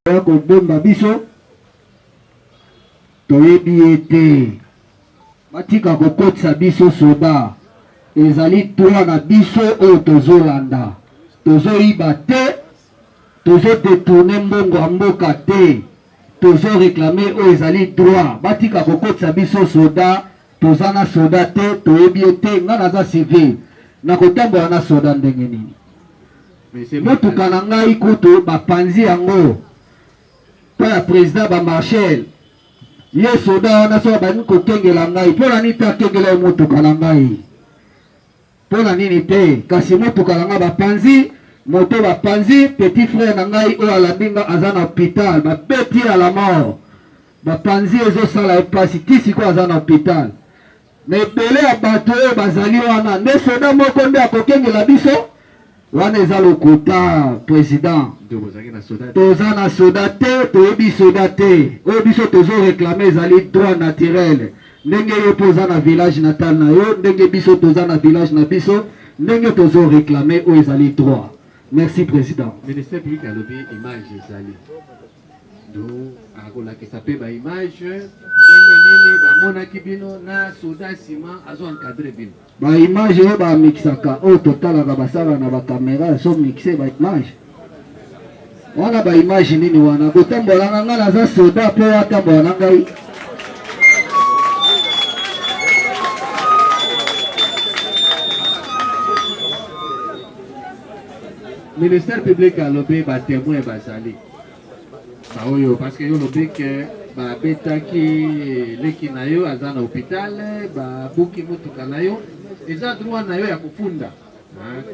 ya kobomba biso toyebi ete batika kokotisa biso soda ezali droit na biso oyo tozolanda. Tozoyiba te, tozodetourne mbongo ya mboka te, tozoreklame oyo ezali droit. Batika kokotisa biso soda, toza na soda te, toyebi te, nga naza civil nakotambola na soda ndenge nini. Motuka na ngai kutu bapanzi yango pa ya président ba Marshal ye soda wana so bani kokengela ngai mpona nini te akengela ye motuka na ngai mpona nini te, kasi motuka na ngai bapanzi moto bapanzi petit frère na ngai oyo alambinga aza na hôpital babeti à la mort bapanzi ezosala epasi ti sikoyo aza na hôpital na ebele ya bato oyo bazali wana nde soda moko nde akokengela biso wana eza lokuta président. Toza na soda te, toyebi soda te, oyo biso tozoreklame ezali droit naturel. Ndenge yo toza na village natal na yo, ndenge biso toza na village na biso, ndenge tozoreklame oyo ezali droit. Merci président. Ministère public a lobby image ezali. Donc akolakisa pe ba image ndenge nini bamonaki bino na soda nsima azo encadrer bino. Ba image oyo bamikisaka oyo totalaka basala na bakamera so mixe ba image. Wana ba image nini wana kotambola nga naza soda mpe atambola na ngai. Ministère public a lobby ba témoin bazali. Baoyo parce que yo lobby que ba betaki leki na yo aza na hôpital ba buki mutuka na yo eza droit na yo ya kufunda.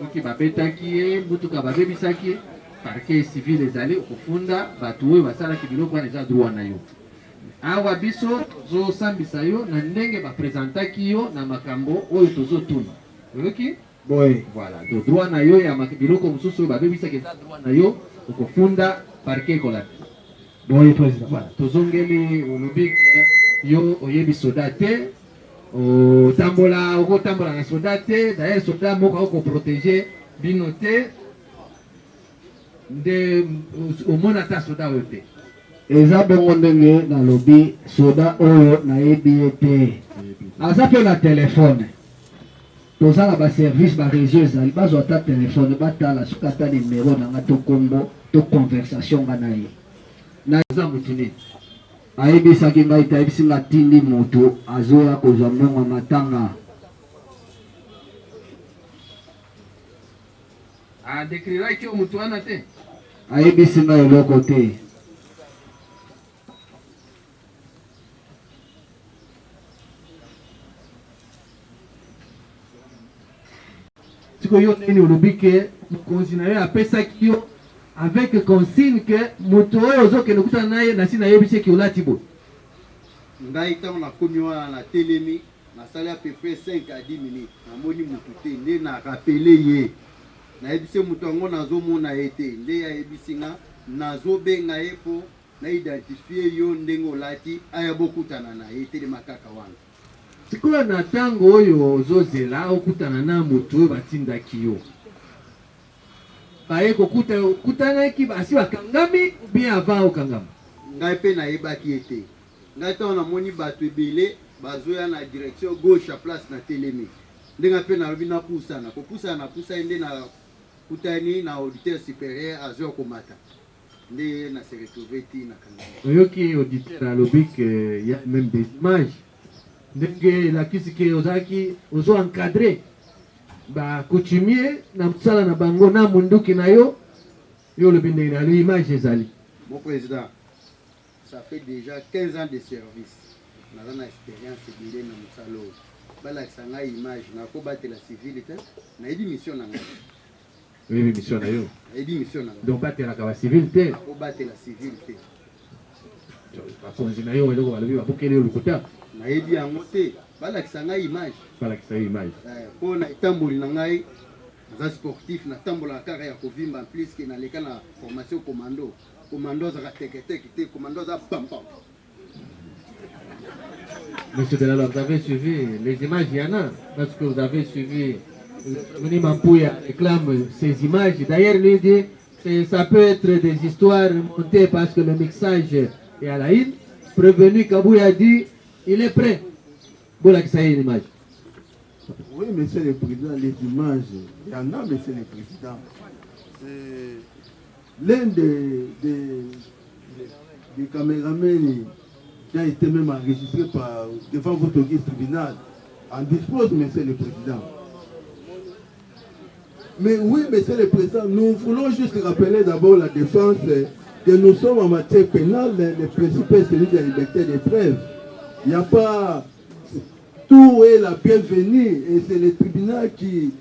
Koki ba betaki ye mutuka ba bebisaki parquet civil ezali kufunda batu oyo basalaki biloko wana eza droit na yo. Awa biso tozosambisa yo na ndenge bapresentaki yo na makambo oyo tozotuna. Oyoki? Boy. Voilà, do droit na yo ya biloko mosusu oyo babebisaki eza droit na yo okufunda parquet kolati. Boy président. Voilà, tozongeli olobi yo oyebi soda te, otambola okotambola na soda te, d'ailleurs soda moko akoprotéger bino te, nde omona ta soda oyo te. Eza bongo ndenge na lobi soda oyo nayebi ye te. Aza pe na telefone. Toza na ba service ba réseau ezali bazwa ta telefone batala soki ata numero na nga to kombo to conversation nga na ye. Na eza mutu nini ayebisaki ngai te ayebisi nga tindi moto azoya kozwa mbongo ya matanga. Adekriraki yo mutu wana te ayebisi ngai eloko te. siko yo nini olobi ke mokonzi na yo apesaki yo avec consigne que moto oyo ozokende kutana naye nasi nayebisi eki olati boye. Ngai ntango nakomi wana na telemi nasali à peu près 5 à 10 minutes namoni motu te nde na rapele ye nayebisi moto yango nazomona ye te nde ayebisi nga nazobenga ye mpo na identifie yo ndenge olati aya bokutana na ye telema kaka wana. Sikoyo na ntango oyo ozozela okutana na moto oyo batindaki yo baye kokutanaki basi bakangami bien avant okangama. Ngai mpe nayebaki ye te. Ngai ntango namoni bato ebele bazoya na direction gauche ya place na telemi ndenge mpe nalobi napusana kopusana napusani nde na kutani na auditeur supérieur azoya komata nde na se retrouve ti na kangama. Oyoki auditeur alobi ke ya même des images ndenge elakisi ke ozalaki ozo encadré coutumier na msala na bango na munduki na yo yo olobi ndenge na image ezali. Mon président, ça fait déjà 15 ans de service. Naza na expérience ebele na mosala oyo balakisa ngai image nakobatela civil te nayebi mission na ngai. Oyebi mission na yo? Nayebi mission na ngai. Donc batelaka ba civil te? Nakobatela civil te. Bakonzi na yo eloko balobi babokeli yo lokuta? Nayebi yango te balakisa ngai image. Balakisa yo image. Mpo na etamboli na ngai naza sportif natambolaka kaka ya kovimba en plus ke naleka na formation commando. Commando azaka teketeke te, commando aza pampam. Monsieur Delalo, vous avez suivi les images, il y en a, parce que vous avez suivi Moni Mampouya réclame ces images. D'ailleurs, lui dit que ça peut être des histoires montées parce que le mixage est à la île. Prévenu Kabouya dit il est prêt. Voilà que ça y est l'image. Oui, Monsieur le Président, les images, il y en a, Monsieur le Président. L'un des caméramens qui a été même enregistré devant votre guise tribunal en dispose, Monsieur le Président. Mais oui, Monsieur le Président, nous voulons juste rappeler d'abord la défense que nous sommes en matière pénale, le principe est celui de la liberté des preuves. Il n'y a pas... Tout est la bienvenue et c'est le tribunal qui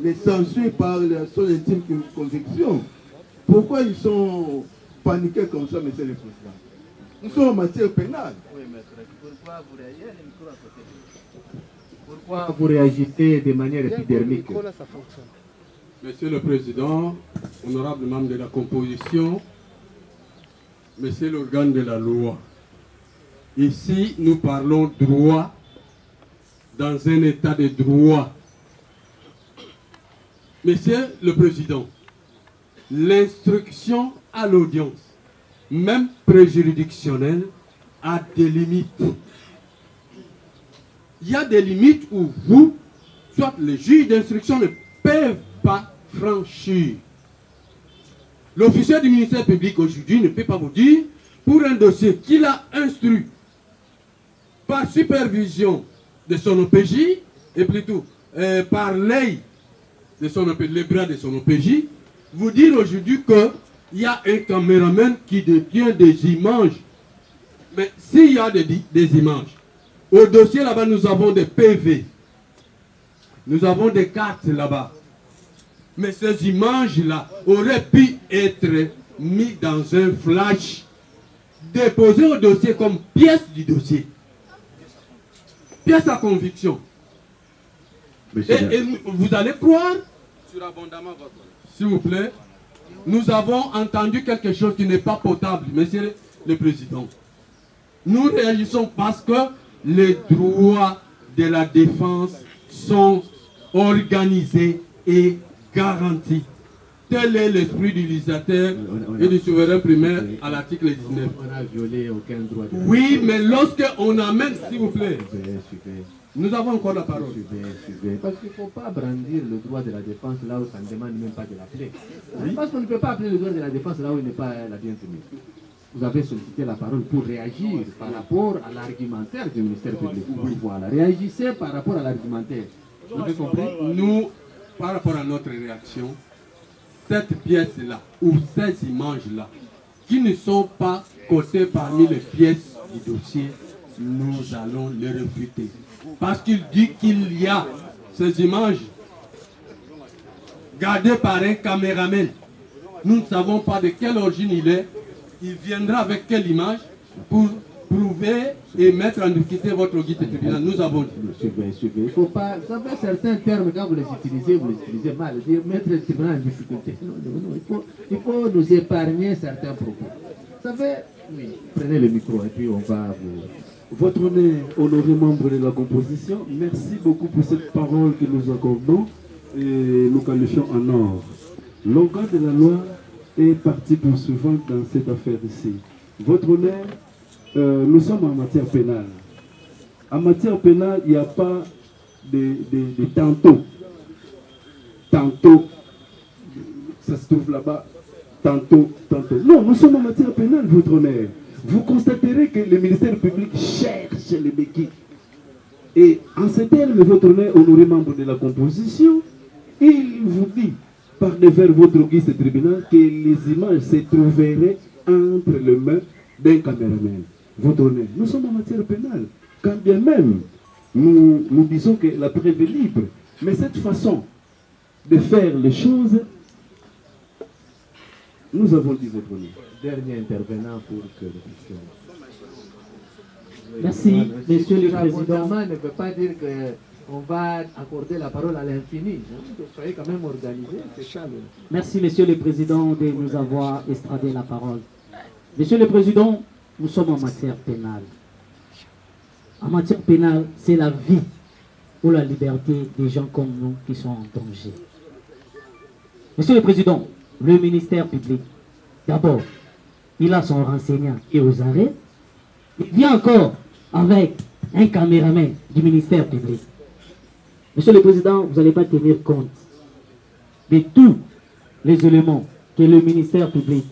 les censure par son intime conviction. Pourquoi ils sont paniqués comme ça, Monsieur le Président? Nous sommes en matière pénale. Oui, maître. Pourquoi vous réagissez de manière épidermique? Monsieur le Président, honorable membre de la composition, Monsieur l'organe de la loi, ici nous parlons droit dans un état de droit. Monsieur le Président, l'instruction à l'audience, même préjuridictionnelle, a des limites. Il y a des limites où vous, soit les juges d'instruction, ne peuvent pas franchir. L'officier du ministère public aujourd'hui ne peut pas vous dire, pour un dossier qu'il a instruit par supervision de son OPJ, et plutôt par l'œil de son OPJ, les bras de son OPJ, vous dire aujourd'hui qu'il y a un caméraman qui détient des images. Mais s'il y a des images, au dossier là-bas, nous avons des PV, nous avons des cartes là-bas. Mais ces images-là auraient pu être mises dans un flash, déposées au dossier comme pièce du dossier. Pièce à conviction. Et vous allez croire, surabondamment votre honneur, s'il vous plaît, nous avons entendu quelque chose qui n'est pas potable, Monsieur le Président. Nous réagissons parce que les droits de la défense sont organisés et garantis. Tel est l'esprit du législateur et du souverain primaire à l'article 19. On n'a violé aucun droit de... Oui, mais lorsque on amène, s'il vous plaît, nous avons encore la parole. Parce qu'il ne faut pas brandir le droit de la défense là où ça ne demande même pas de l'appeler. Parce qu'on ne peut pas appeler le droit de la défense là où il n'est pas la bienvenue. Vous avez sollicité la parole pour réagir par rapport à l'argumentaire du ministère public. Voilà, réagissez par rapport à l'argumentaire. Vous avez compris? Nous, par rapport à notre réaction, cette pièce-là, ou ces images-là, qui ne sont pas cotées parmi les pièces du dossier, nous allons les réfuter. Parce qu'il dit qu'il y a ces images gardées par un caméraman. Nous ne savons pas de quelle origine il est. Il viendra avec quelle image pour prouver et mettre en difficulté votre guide tribunal. Nous avons dit. Il ne faut pas. Vous savez, certains termes, quand vous les utilisez mal. Dire mettre le tribunal en difficulté. Non, il faut nous épargner certains propos. Vous savez, oui, prenez le micro et puis on va vous. Votre honneur, honoré membre de la composition, merci beaucoup pour cette parole que nous accordons et nous qualifions en or. L'organe de la loi est partie poursuivante dans cette affaire ici. Votre honneur, nous sommes en matière pénale. En matière pénale, il n'y a pas de tantôt. Tantôt, ça se trouve là-bas, tantôt. Non, nous sommes en matière pénale, votre honneur. Vous constaterez que le ministère public cherche les béquilles. Et en ces termes, votre honneur, honoré membre de la composition, il vous dit, par devers votre guise de tribunal, que les images se trouveraient entre les mains d'un caméraman. Votre honneur, nous sommes en matière pénale. Quand bien même, nous disons que la preuve est libre. Mais cette façon de faire les choses, nous avons dit votre honneur. Dernier intervenant pour que le question. Merci, Monsieur le Président. Ne veut pas dire qu'on va accorder la parole à l'infini. Soyez quand même organisés. Merci, Monsieur le Président, de nous avoir estradé la parole. Monsieur le Président, nous sommes en matière pénale. En matière pénale, c'est la vie ou la liberté des gens comme nous qui sont en danger. Monsieur le Président, le ministère public, d'abord, il a son renseignant et aux arrêts. Il vient encore avec un caméraman du ministère public. Monsieur le Président, vous n'allez pas tenir compte de tous les éléments que le ministère public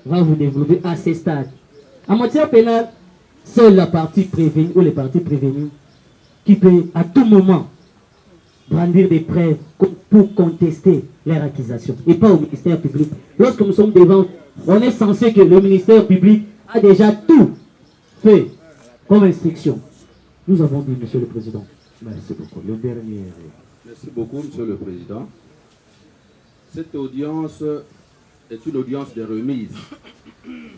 va vous développer à ce stade. En matière pénale, c'est la partie prévenue ou les parties prévenues qui peut à tout moment brandir des preuves pour contester leur accusation et pas au ministère public. Lorsque nous sommes devant, on est censé que le ministère public a déjà tout fait comme instruction. Nous avons dit, Monsieur le Président. Merci beaucoup. Le dernier. Merci beaucoup, Monsieur le Président. Cette audience est une audience de remise.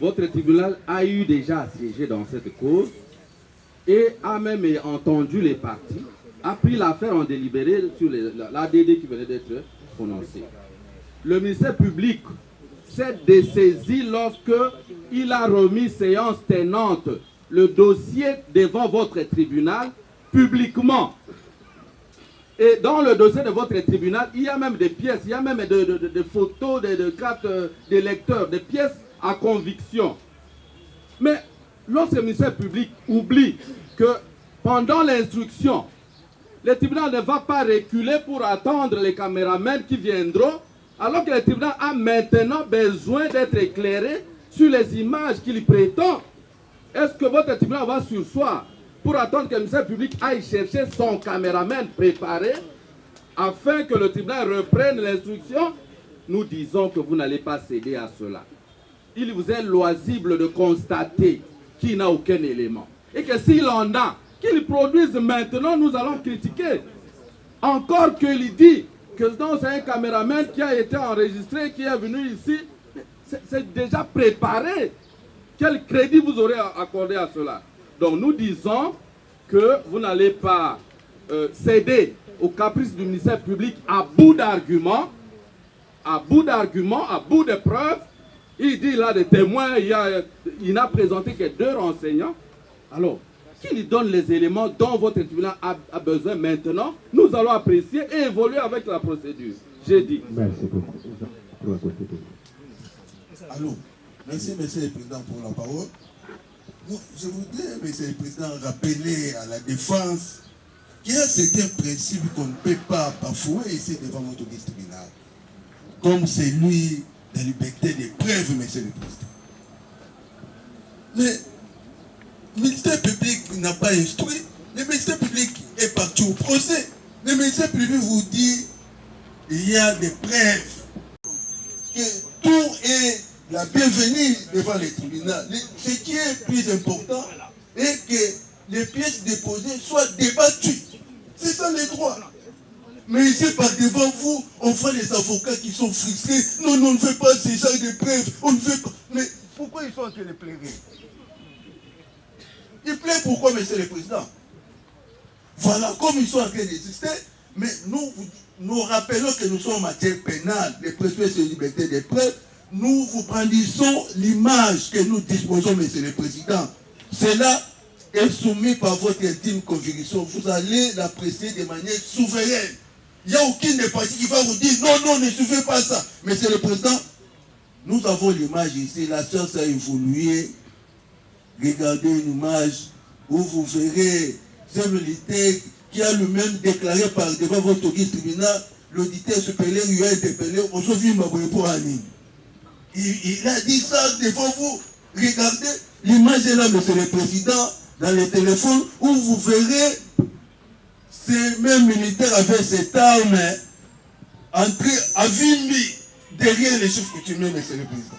Votre tribunal a eu déjà à siéger dans cette cause et a même entendu les parties, a pris l'affaire en délibéré sur l'ADD qui venait d'être prononcée. Le ministère public s'est dessaisi lorsque il a remis séance tenante le dossier devant votre tribunal publiquement. Et dans le dossier de votre tribunal, il y a même des pièces, il y a même des photos, de cartes des lecteurs, des pièces à conviction. Mais lorsque le ministère public oublie que pendant l'instruction, le tribunal ne va pas reculer pour attendre les caméramans qui viendront, alors que le tribunal a maintenant besoin d'être éclairé sur les images qu'il prétend. Est-ce que votre tribunal va surseoir pour attendre que le ministère public aille chercher son caméraman préparé afin que le tribunal reprenne l'instruction? Nous disons que vous n'allez pas céder à cela. Il vous est loisible de constater qu'il n'a aucun élément. Et que s'il en a, qu'il produise maintenant, nous allons critiquer. Encore qu'il dit que c'est un caméraman qui a été enregistré, qui est venu ici, c'est déjà préparé. Quel crédit vous aurez accordé à cela? Donc nous disons que vous n'allez pas céder au caprice du ministère public à bout d'arguments, à bout de preuves. Il dit là des témoins, il n'a présenté que 2 renseignants. Alors, qui lui donne les éléments dont votre tribunal a besoin maintenant? Nous allons apprécier et évoluer avec la procédure. J'ai dit. Merci beaucoup. Allô, merci, Monsieur le Président, pour la parole. Je voudrais, Monsieur le Président, rappeler à la défense qu'il y a certains principes qu'on ne peut pas bafouer ici devant notre tribunal, comme celui de la liberté des preuves, Monsieur le Président. Mais le ministère public n'a pas instruit. Le ministère public est parti au procès. Le ministère public vous dit qu'il y a des preuves, que tout est la bienvenue devant le tribunal. Ce qui est plus important est que les pièces déposées soient débattues. C'est ça le droit. Mais ici, par devant vous, on voit les avocats qui sont frustrés. Non, on ne veut pas ces genres de preuves. On ne veut pas. Mais pourquoi ils sont en train de pleurer? Ils pleurent pourquoi, Monsieur le Président? Voilà, comme ils sont en train d'exister, mais nous rappelons que nous sommes en matière pénale, les précieuses libertés des preuves. Nous vous brandissons l'image que nous disposons, Monsieur le Président. Cela est soumis par votre intime conviction. Vous allez l'apprécier de manière souveraine. Il n'y a aucune des parties qui va vous dire non, ne suivez pas ça. Monsieur le Président, nous avons l'image ici. La science a évolué. Regardez une image où vous verrez ce militaire qui a lui-même déclaré par devant votre tribunal, l'auditeur supérieur lui a interpellé. Il a dit ça devant vous. Regardez l'image est là, Monsieur le Président, dans le téléphone, où vous verrez ces mêmes militaires avec cette arme entrer à Vimbi derrière les chefs coutumiers, Monsieur le Président.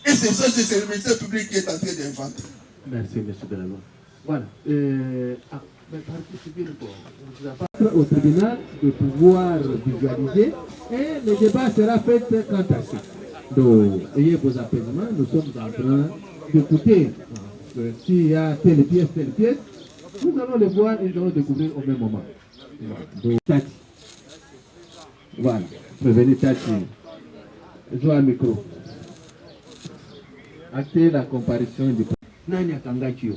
Et c'est ça, c'est le ministère public qui est en train d'inventer. Merci, Monsieur Delano. Voilà. Au tribunal de pouvoir visualiser et le débat sera fait quant à ça. Donc, ayez vos apaisements, nous sommes en train d'écouter. S'il y a telle pièce, nous allons le voir et nous allons découvrir au même moment. Donc, Tati. Voilà. Prévenez Tati. Joue un micro. Actez la comparaison du. Nani akanga chio.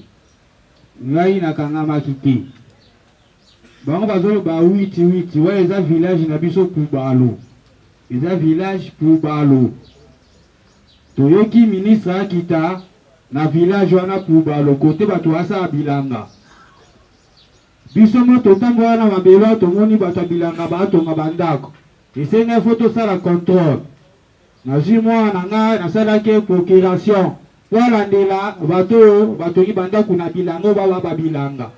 Ngai nakanga makiti. Bango bazolo ba witi wa eza village na biso Kubalo. Eza village Kubalo. Toyoki ministre akita na village wana Kubalo kote bato asa bilanga. biso moto tambo wana mabelo tomoni bato bilanga batonga bandako esenga foto sala contrôle nazwi mwana ngai nasalaki procuration walandela bato ki bandako na bilanga baba babilanga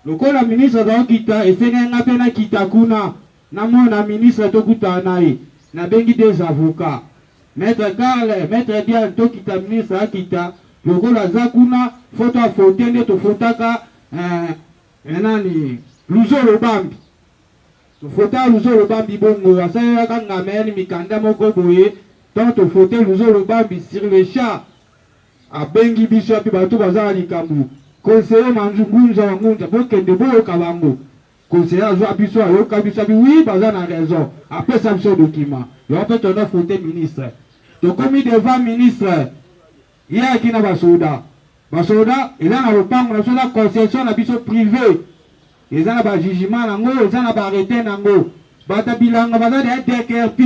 lokola ministre azokita esenga nga mpe nakita kuna namona ministre tokutana naye nabengi des avocats maître Carle maître Diane tokita ministre akita lokola aza kuna foto afote nde tofotaka nani Luzolo Bambi tofota Luzolo Bambi bongo asalelaka ngameni mikanda moko boye tant tofote Luzolo Bambi sur le chat abengi biso api bato bazala likambo conseiller manzungunza wangunza bokende boyoka bango conseiller azwa biso ayoka biso api oui baza na raison apesa biso document yo mpe tona fote ministre tokomi devant ministre ye akina basoda eza na lopango na biso na concession na biso privé eza na bajugement nango eza na baarrete nango bato bilanga baza deya DKRP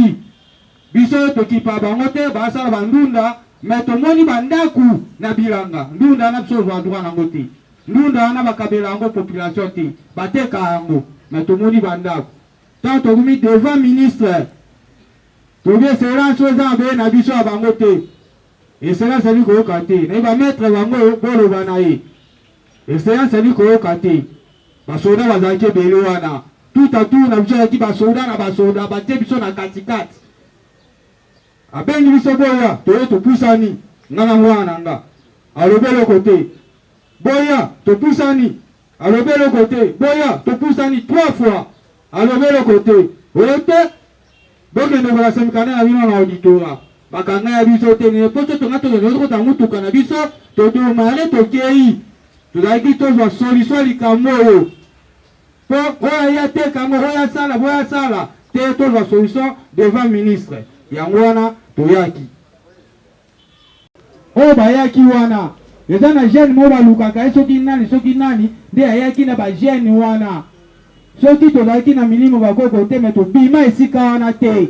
biso tokipa bango te basala bandunda me tomoni bandaku na bilanga ndunda wana biso ozwa droit nango te ndunda wana bakabela yango population te bateka yango me tomoni bandaku tant tokomi devant ministre tobi excellence oyo eza na beye na biso ya bango te excellence ali koyoka te naye bametre bango boloba na ye excellence ali koyoka te basoda bazalaki ebele wana tout à tout na biso azalaki basoda na basoda batie biso na katikati abengi biso boya toye topusani nga na mwana na nga alobi eloko te boya topusani alobi eloko te boya topusani 3 fois alobi eloko te oyo te bokende kolasemikana na bino na auditora bakanga ya biso te ne poso tonga tokota mutuka na biso totomale tokei tozalaki tozwa solution likambo oyo po oyo ya te kango oyo asala te tozwa solution devant ministre yango wana toyaki oyo bayaki wana eza na jeune mo balukaka ye soki nani nde ayaki na bajeune wana soki tozalaki na milimo bakoko te me tobima esika wana te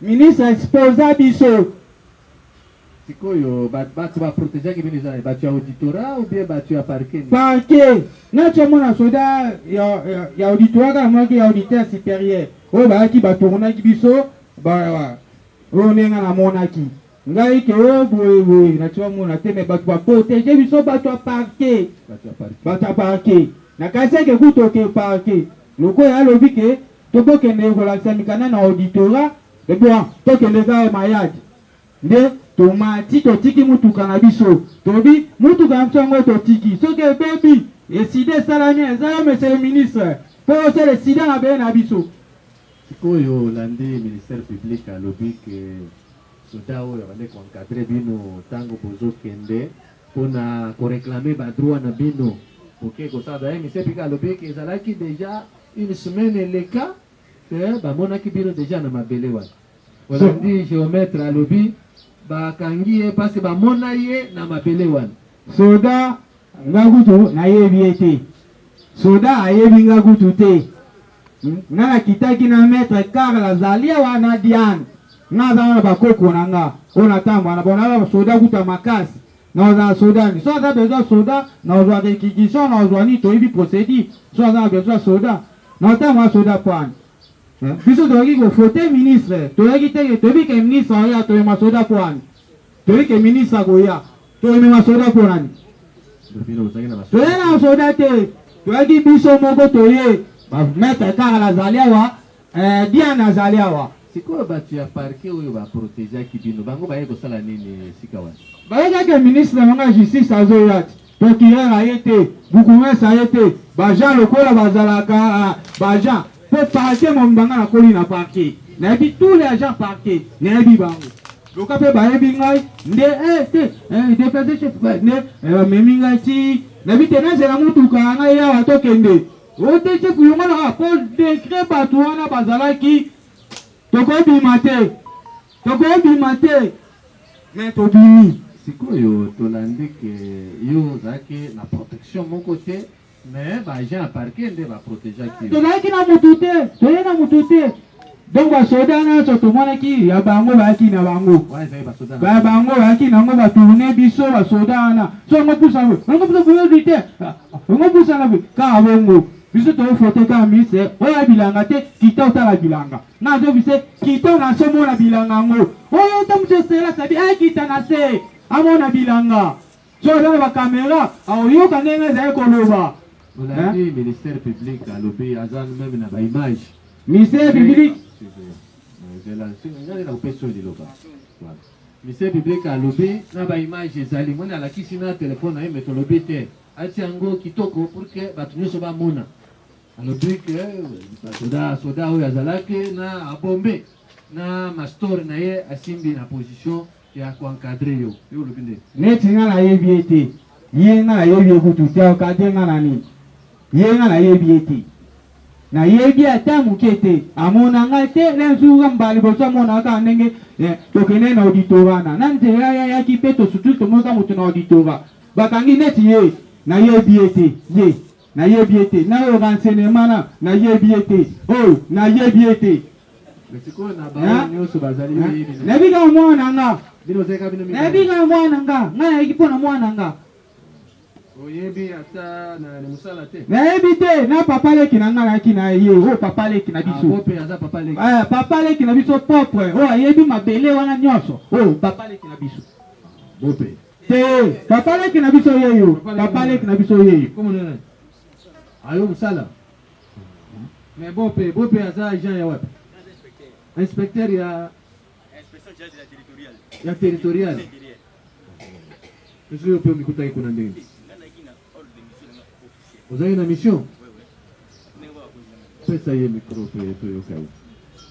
ministre exposa biso sikoyo bato baprotejaki bino eza bato ya auditora ou bien bato ya parke natyomona soda ya auditora kaka monaki ya auditeur supérieur oyo bayaki batournaki biso oyo ndenge namonaki ngai ke oyo boyeboye natyomona te me bato baprotege biso bato ya parke nakaseke kutoke parke lokoyo alobi ke tokokende kolakisa mikanda na auditora eboa tokende kaka mayadi nde tomati totiki mutuka na biso tobi mutuka na biso yango totiki soki ebebi esida esalami eza yo monsieur le ministre mpo osala esida na beye na biso sikoyo olandi ministère public alobi ke soda oyo abande koencadre bino ntango bozokende mpona koreklame badroit na bino oke kosala daye ministère public alobi ke ezalaki déjà une semaine eleka bamonaki bino déjà na mabele wana olandi géomètre alobi bakangi ye parce bamona ye na mabele wana soda nga kutu nayebi ye te soda ayebi nga kutu te nga nakitaki na maître Carle azali awa na Diane nga aza wana bakoko na nga oyo natambwana bona soda kuta makasi naozala soda ni so aza besoin soda naozwa réquisition naozwa ni toyebi procédure so aza na besoin soda naotambwana soda pwani biso toyaki kofote ministre toyaki te toyebi ke ministre oya toyema soda pwani toyebi ke ministre akoya toyemema soda pwani toye na soda te toyaki biso moko toye maître Carle azali awa Diane azali awa sikoyo bato ya parke oyo baprotejaki bino bango baye kosala nini sika wana bayekaki ministre nanga justice azoya te procureur aye te bukumese aye te bajan lokola bazalaka bajan mpo parke mombanga nakoli na parke nayebi tous les agents parke nayebi bango loka mpe bayebi ngai nde te deputé chef nde bamemi ngai ti nayebi te nazela mutuka ya ngai awa tokende o te chef yongo naka mpo décret bato wana bazalaki tokobima te me tobimi sikoyo tolandi ke yo ozalaki na protection moko te mais baagent ya parke nde baprotejaki tozalaki na mutu te toye na mutu te donc basoda nyonso tomonaki ya bango bayaki na bango bango bayaki nango batourne biso basoda wana so yango pusana yango pusa boyodi te yango pusana kaka bongo biso tofote kaka ministre oyo bilanga te kita otala bilanga nazo bise kita na se mona bilanga yango oyo tamusesela sabi kita na se amona bilanga so oza na bakamera aoyoka ndenge ezali koloba olandi ministère public alobi aza meme na baimage ministère public ministère public alobi na baimage ezali mwana alakisi na telefone na ye me tolobi te ati yango kitoko pour que bato nyonso bamona alobi ke soda oyo azalaki na abombe na mastore na ye asimbi na position ya koencadre yo olobi nde neti nga nayebi ete ye nga nayebi ekutu te okade nga nani ye nga nayebi ete nayebi ata moke te amona ngai te lenzuka mbala liboso amonaka ndenge tokende na auditora na nzela yayaki mpe tosutu tomoka moto na auditora bakangi neti ye nayebi ete ye nayebi ete na oyo renseignement nayebi ete oyo nayebi ete nabika mwana nga nabika mwana nga ngai nayeki mpo na mwana nga oyebi ata na mosala te nayebi te na papa leki na nga nayaki na ye oyo papa leki na biso papa leki na biso propre oyo ayebi mabele wana nyonso oyo papa leki na biso bope te papa leki na biso yeyo papa leki na biso yeyo ayo mosala mais bope aza agent ya wapi inspecteur ya territorial ezo yo mpe omikutaki kuna ndenge ozali na mission pesa ye micro mpe toyoka ye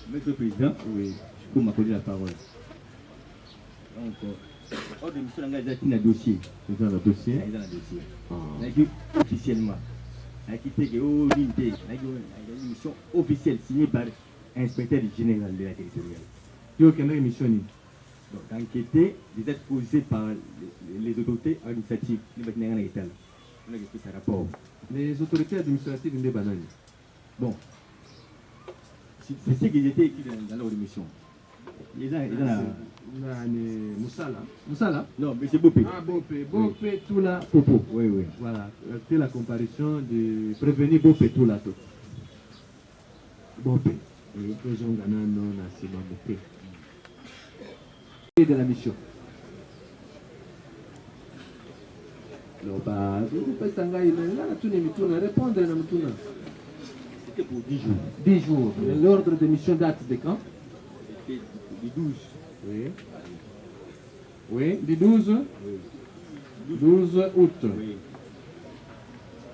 Monsieur le Président, oui, je peux m'accorder la parole. Donc, ordre de mission engagé dans un dossier. Dans un dossier. Dans un dossier. Officiellement. Avec une mission officielle signée par l'inspecteur général de la territoriale. Quelle mission? Donc, d'enquêter des actes posés par les autorités administratives. Les autorités administratives de Banane. Bon. C'est ce qu'ils étaient écrits dans leur mission. Moussala? Non, mais c'est Bopé. Ah, Bopé. Bopé, tout là, Popo. Oui, oui. Voilà. C'est la comparaison de prévenir Bopé, tout là. Bopé. Et que j'en gagne non, c'est ma Bopé. De la mission. Non, bah, vous faites ça, il a tout les mitounas, répondre à la mitouna. C'était pour 10 jours. 10 jours. L'ordre de mission date de quand? C'était du 12. Oui. Oui, du 12? Oui. 12 août. Oui.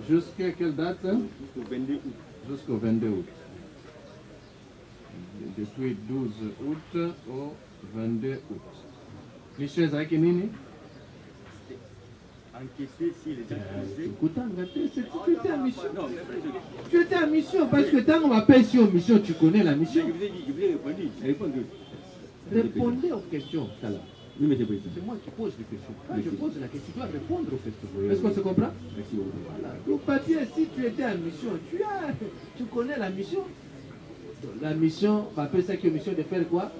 Jusqu'à quelle date? Jusqu'au 22 août. Jusqu'au 22 août. Depuis 12 août au 22 août. Mission Zaki Nini? Enquêter si les tu étais en mission. Non, tu étais en mission parce que tant qu'on m'appelle sur mission, tu connais la mission. Je vous ai dit, je vous ai répondu. Répondez. Répondez aux questions, Salah. Oui, mais c'est c'est moi qui pose les questions. Quand je pose la question, tu dois répondre aux questions. Oui, est-ce qu'on se comprend? Merci beaucoup. Voilà. Donc, Papier, si tu étais en mission, tu connais la mission. La mission, on appelle ça que mission de faire quoi?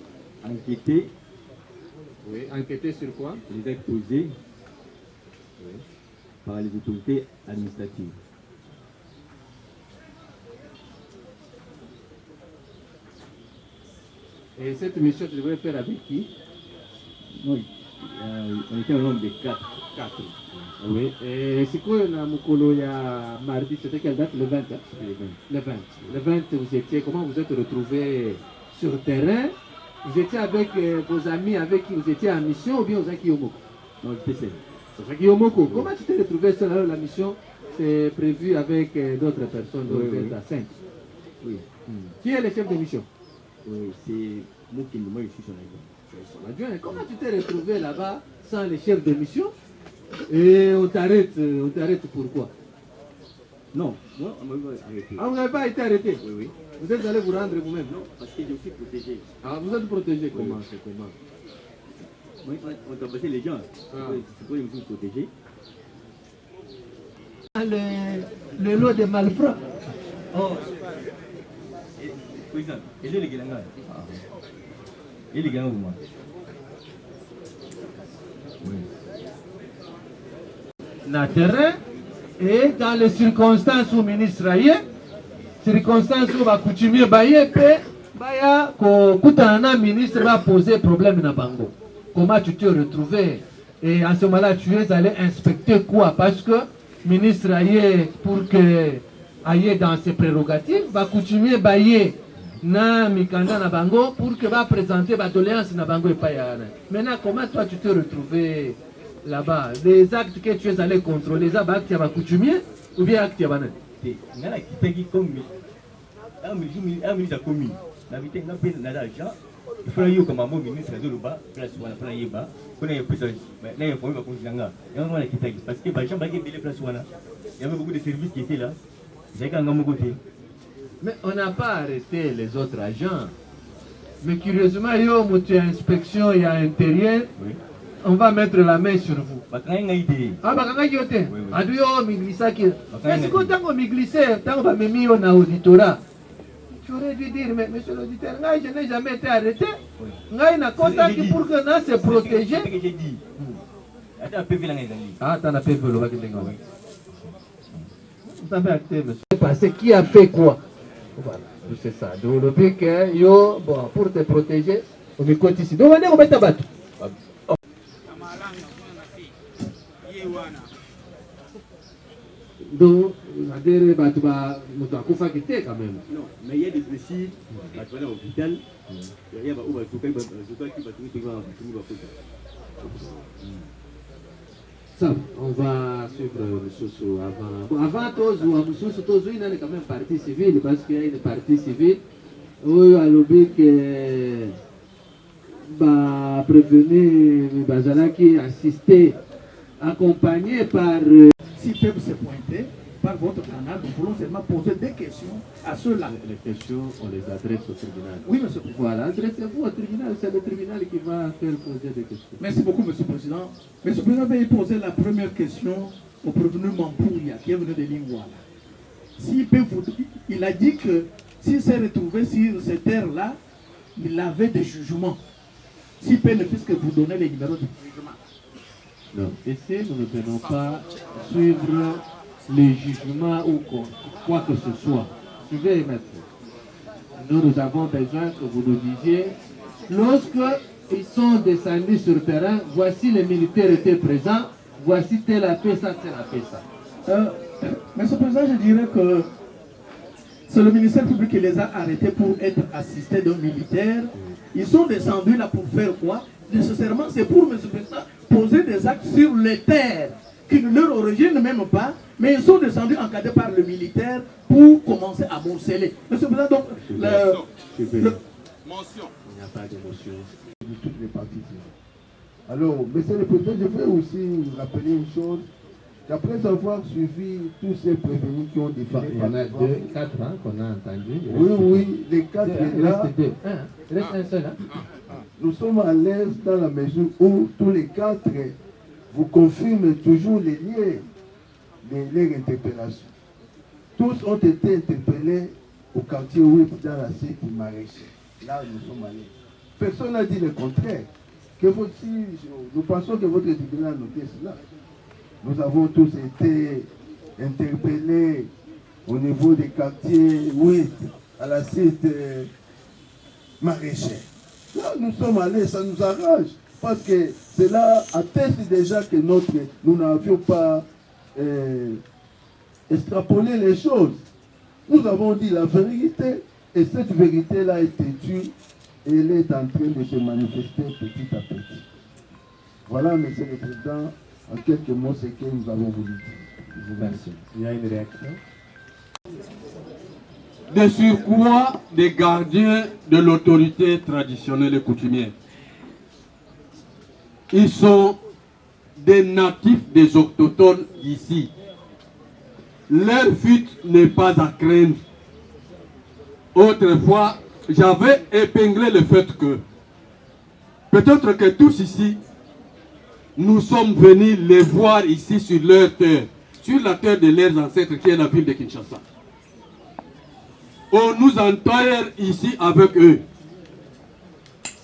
Enquêter. Oui, enquêter sur quoi? Les actes posés. Oui. Par les autorités administratives. Et cette mission, tu devrais faire avec qui? Non, on était au nombre de 4. Oui. Et c'est quoi la Mukolo ya mardi? C'était quelle date? Le 20, hein? Le 20. Le 20, vous étiez, comment vous êtes retrouvés sur terrain? Vous étiez avec vos amis avec qui vous étiez en mission ou bien vous êtes Yomoko? Non, j'étais seul. Yomoko, comment tu t'es retrouvé seul alors la mission? C'est prévu avec d'autres personnes, donc vous êtes à 5. Oui. Qui est le chef de mission? Oui, c'est moi je suis son adjoint. Comment tu t'es retrouvé là-bas sans le chef de mission? Et on t'arrête pourquoi? Non, moi on m'a arrêté. Ah, vous n'avez pas été arrêté? Oui, oui. Vous êtes allé vous rendre vous-même? Non, parce que je suis protégé. Ah, vous êtes protégé comment? Oui. C'est comment? Oui, on tabassait les gens. C'est pourquoi je me suis protégé. Le lot de malfrats. Oh. Président, il est les gars. Il est les gars ou moi? Oui. Dans le terrain et dans les circonstances où le ministre est, circonstance où va coutumier baye pe baya ko kutana ministre va poser problème na bango. Comment tu t'es retrouvé? Et en ce moment-là, tu es allé inspecter quoi? Parce que ministre aille pour que aille dans ses prérogatives, va coutumier baye na mikanda na bango pour que va présenter ba doléance na bango et pas yana. Maintenant, comment toi tu t'es retrouvé là-bas? Les actes que tu es allé contrôler, les actes ya ba coutumier ou bien actes ya banane? Ngala kitaki comme un ministre commune. La vitesse n'a pas d'argent. Il faut aller au commandement ministre de l'Oba, place wana plan yeba. Qu'on ait plus na informé ba konjanga. Et on va kitaki parce que ba jamba qui place wana. Il y avait beaucoup de services qui étaient là. J'ai quand même côté. Mais on n'a pas arrêté les autres agents. Mais curieusement, yo mutu inspection il y a intérieur. Oui. On va mettre la main sur vous. Ah, bakanga yote. Adu yo miglisa ki. Est-ce que tango miglisser, tango ba memi yo na auditorat. Tu aurais dû dire, mais monsieur l'auditeur, je n'ai jamais été arrêté. Ngai na kota ki pour que na se protéger. Ah, t'en as fait le bac de ngoi. Vous avez acté, monsieur. Parce qui a fait quoi? Voilà, c'est ça. Donc le but que yo, bon, pour te protéger, on me compte ici. Donc on est au bêta. Donc, c'est-à-dire, bah, tu vas quand même. Non, mais il y a des précis, bah, tu vas à l'hôpital, il y a où ça, on va suivre le Soso avant. Bon, avant Tozo, il est quand même partie civile, parce qu'il y a une partie civile où à l'objet que prévenir Bazala qui assisté, accompagné par. S'ils peuvent se pointer par votre canal, nous voulons seulement poser des questions à ceux-là. Les questions, on les adresse au tribunal. Oui, monsieur le Président. Voilà, adressez-vous au tribunal, c'est le tribunal qui va faire poser des questions. Merci beaucoup, monsieur le Président. Monsieur le Président, veuillez poser la première question au prévenu Mampouria, qui est venu de Lingouala. Il a dit que s'il s'est retrouvé sur cette terre-là, il avait des jugements. S'il peut ne puisse que vous donner les numéros de jugement. Non, ici, nous ne venons pas suivre les jugements ou quoi que ce soit. Suivez, maître. Nous avons besoin que vous nous disiez, lorsque ils sont descendus sur le terrain, voici les militaires étaient présents, voici tel a fait ça, tel a fait ça. Monsieur le Président, je dirais que c'est le ministère public qui les a arrêtés pour être assistés d'un militaire. Ils sont descendus là pour faire quoi? Nécessairement, c'est pour, monsieur le Président, poser des actes sur les terres qui ne leur origine même pas, mais ils sont descendus encadrés par le militaire pour commencer à morceler. Monsieur le Président, donc, mention. Il n'y a pas d'émotion. De toutes les parties. Alors, monsieur le Président, je veux aussi rappeler une chose, qu'après avoir suivi tous ces prévenus qui ont défilé, il y en a 4 qu'on a entendu. Oui, les 4 là. Il reste un seul. Nous sommes à l'aise dans la mesure où tous les 4 vous confirment toujours les liens de leur interpellation. Tous ont été interpellés au quartier Ouip dans la cité maraîchère. Là, nous sommes à l'aise. Personne n'a dit le contraire. Nous pensons que votre tribunal a noté cela. Nous avons tous été interpellés au niveau des quartiers Ouip à la cité maraîchère. Là, nous sommes allés, ça nous arrange, parce que cela atteste déjà que nous n'avions pas extrapolé les choses. Nous avons dit la vérité, et cette vérité-là est têtue, et elle est en train de se manifester petit à petit. Voilà, monsieur le Président, en quelques mots, ce que nous avons voulu dire. Je vous remercie. Il y a une réaction. De surcroît des gardiens de l'autorité traditionnelle et coutumière. Ils sont des natifs des autochtones ici. Leur fuite n'est pas à craindre. Autrefois, j'avais épinglé le fait que peut-être que tous ici, nous sommes venus les voir ici sur leur terre, sur la terre de leurs ancêtres qui est la ville de Kinshasa. On nous enterre ici avec eux.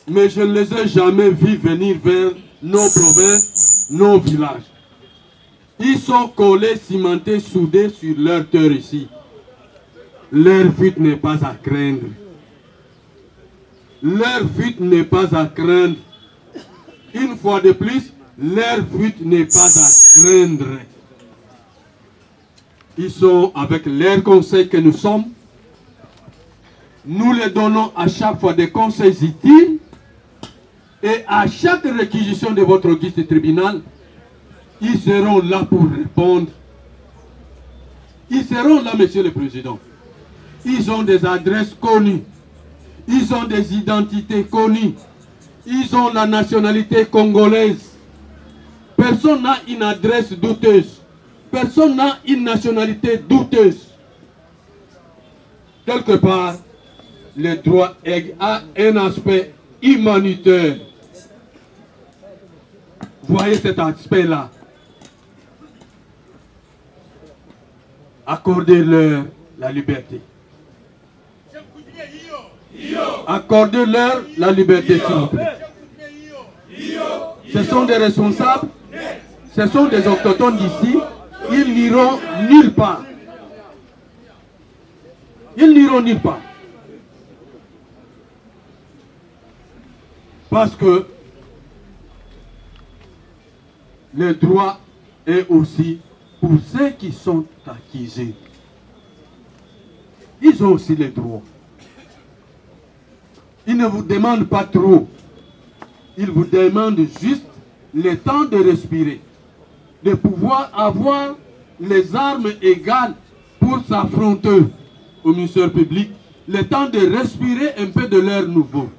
Mais je ne les ai jamais vus venir vers nos provinces, nos villages. Ils sont collés, cimentés, soudés sur leur terre ici. Leur fuite n'est pas à craindre. Leur fuite n'est pas à craindre. Une fois de plus, leur fuite n'est pas à craindre. Ils sont avec leur conseil que nous sommes. Nous leur donnons à chaque fois des conseils utiles. Et à chaque réquisition de votre auguste tribunal, ils seront là pour répondre. Ils seront là, Monsieur le Président. Ils ont des adresses connues. Ils ont des identités connues. Ils ont la nationalité congolaise. Personne n'a une adresse douteuse. Personne n'a une nationalité douteuse. Quelque part, le droit a un aspect humanitaire. Voyez cet aspect-là. Accordez-leur la liberté. Accordez-leur la liberté, s'il vous plaît. Ce sont des responsables, ce sont des autochtones d'ici. Ils n'iront nulle part. Ils n'iront nulle part. Parce que le droit est aussi pour ceux qui sont accusés. Ils ont aussi les droits. Ils ne vous demandent pas trop. Ils vous demandent juste le temps de respirer, de pouvoir avoir les armes égales pour s'affronter au ministère public, le temps de respirer un peu de l'air nouveau.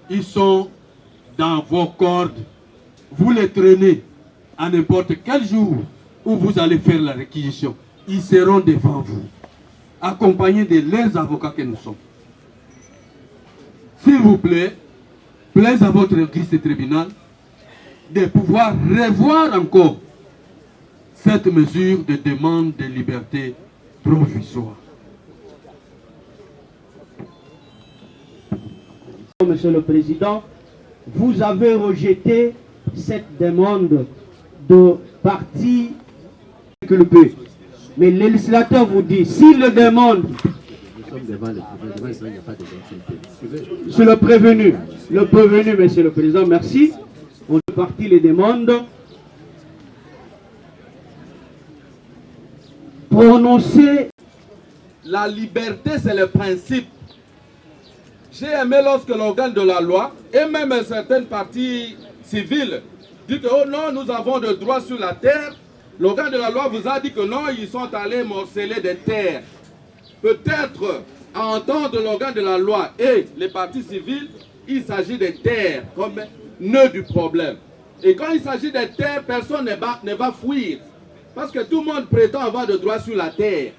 Ils sont dans vos cordes. Vous les traînez à n'importe quel jour où vous allez faire la réquisition. Ils seront devant vous, accompagnés de leurs avocats que nous sommes. S'il vous plaît, plaise à votre auguste tribunal de pouvoir revoir encore cette mesure de demande de liberté provisoire. Monsieur le Président, vous avez rejeté cette demande de parti inculpé. Mais le législateur vous dit, s'il le demande, sur le prévenu, Monsieur le Président, merci. On parti les demandes. Prononcer. La liberté, c'est le principe. J'ai aimé lorsque l'organe de la loi, et même certaines parties civiles, dit que oh non, nous avons des droits sur la terre. L'organe de la loi vous a dit que non, ils sont allés morceler des terres. Peut-être, à entendre l'organe de la loi et les partis civils, il s'agit des terres comme nœud du problème. Et quand il s'agit des terres, personne ne va fuir. Parce que tout le monde prétend avoir des droits sur la terre.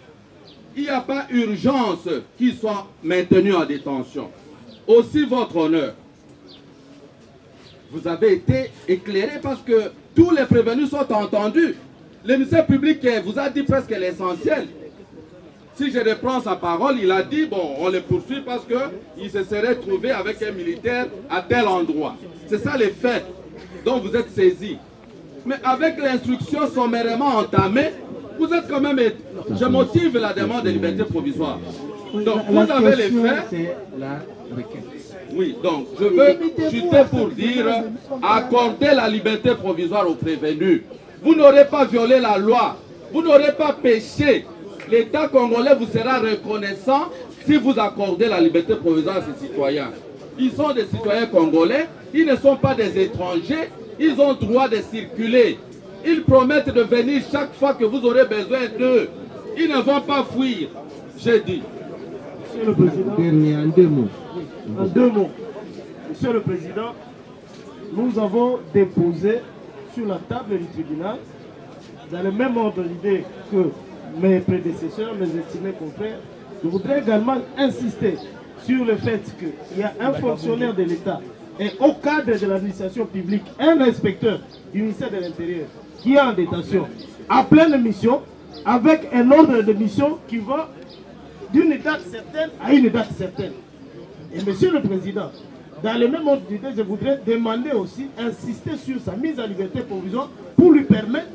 Il n'y a pas urgence qu'ils soient maintenus en détention. Aussi votre honneur. Vous avez été éclairé parce que tous les prévenus sont entendus. Le ministère public vous a dit presque l'essentiel. Si je reprends sa parole, il a dit, bon, on les poursuit parce qu'il se serait trouvé avec un militaire à tel endroit. C'est ça les faits dont vous êtes saisis. Mais avec l'instruction sommairement entamée, vous êtes quand même... Je motive la demande de liberté provisoire. Donc, vous avez les faits... Oui, donc, je veux chuter pour dire, accorder la liberté provisoire aux prévenus. Vous n'aurez pas violé la loi. Vous n'aurez pas péché. L'État congolais vous sera reconnaissant si vous accordez la liberté provisoire à ses citoyens. Ils sont des citoyens congolais, ils ne sont pas des étrangers, ils ont droit de circuler. Ils promettent de venir chaque fois que vous aurez besoin d'eux. Ils ne vont pas fuir, j'ai dit. Monsieur le Président, En deux mots. En deux mots. Monsieur le Président, nous avons déposé sur la table du tribunal, dans le même ordre d'idée que mes prédécesseurs, mes estimés confrères, je voudrais également insister sur le fait qu'il y a un fonctionnaire de l'État et au cadre de l'administration publique, un inspecteur du ministère de l'Intérieur qui est en détention, à pleine mission, avec un ordre de mission qui va d'une date certaine à une date certaine. Et Monsieur le Président, dans le même ordre d'idée, je voudrais demander aussi, insister sur sa mise en liberté provisoire pour lui permettre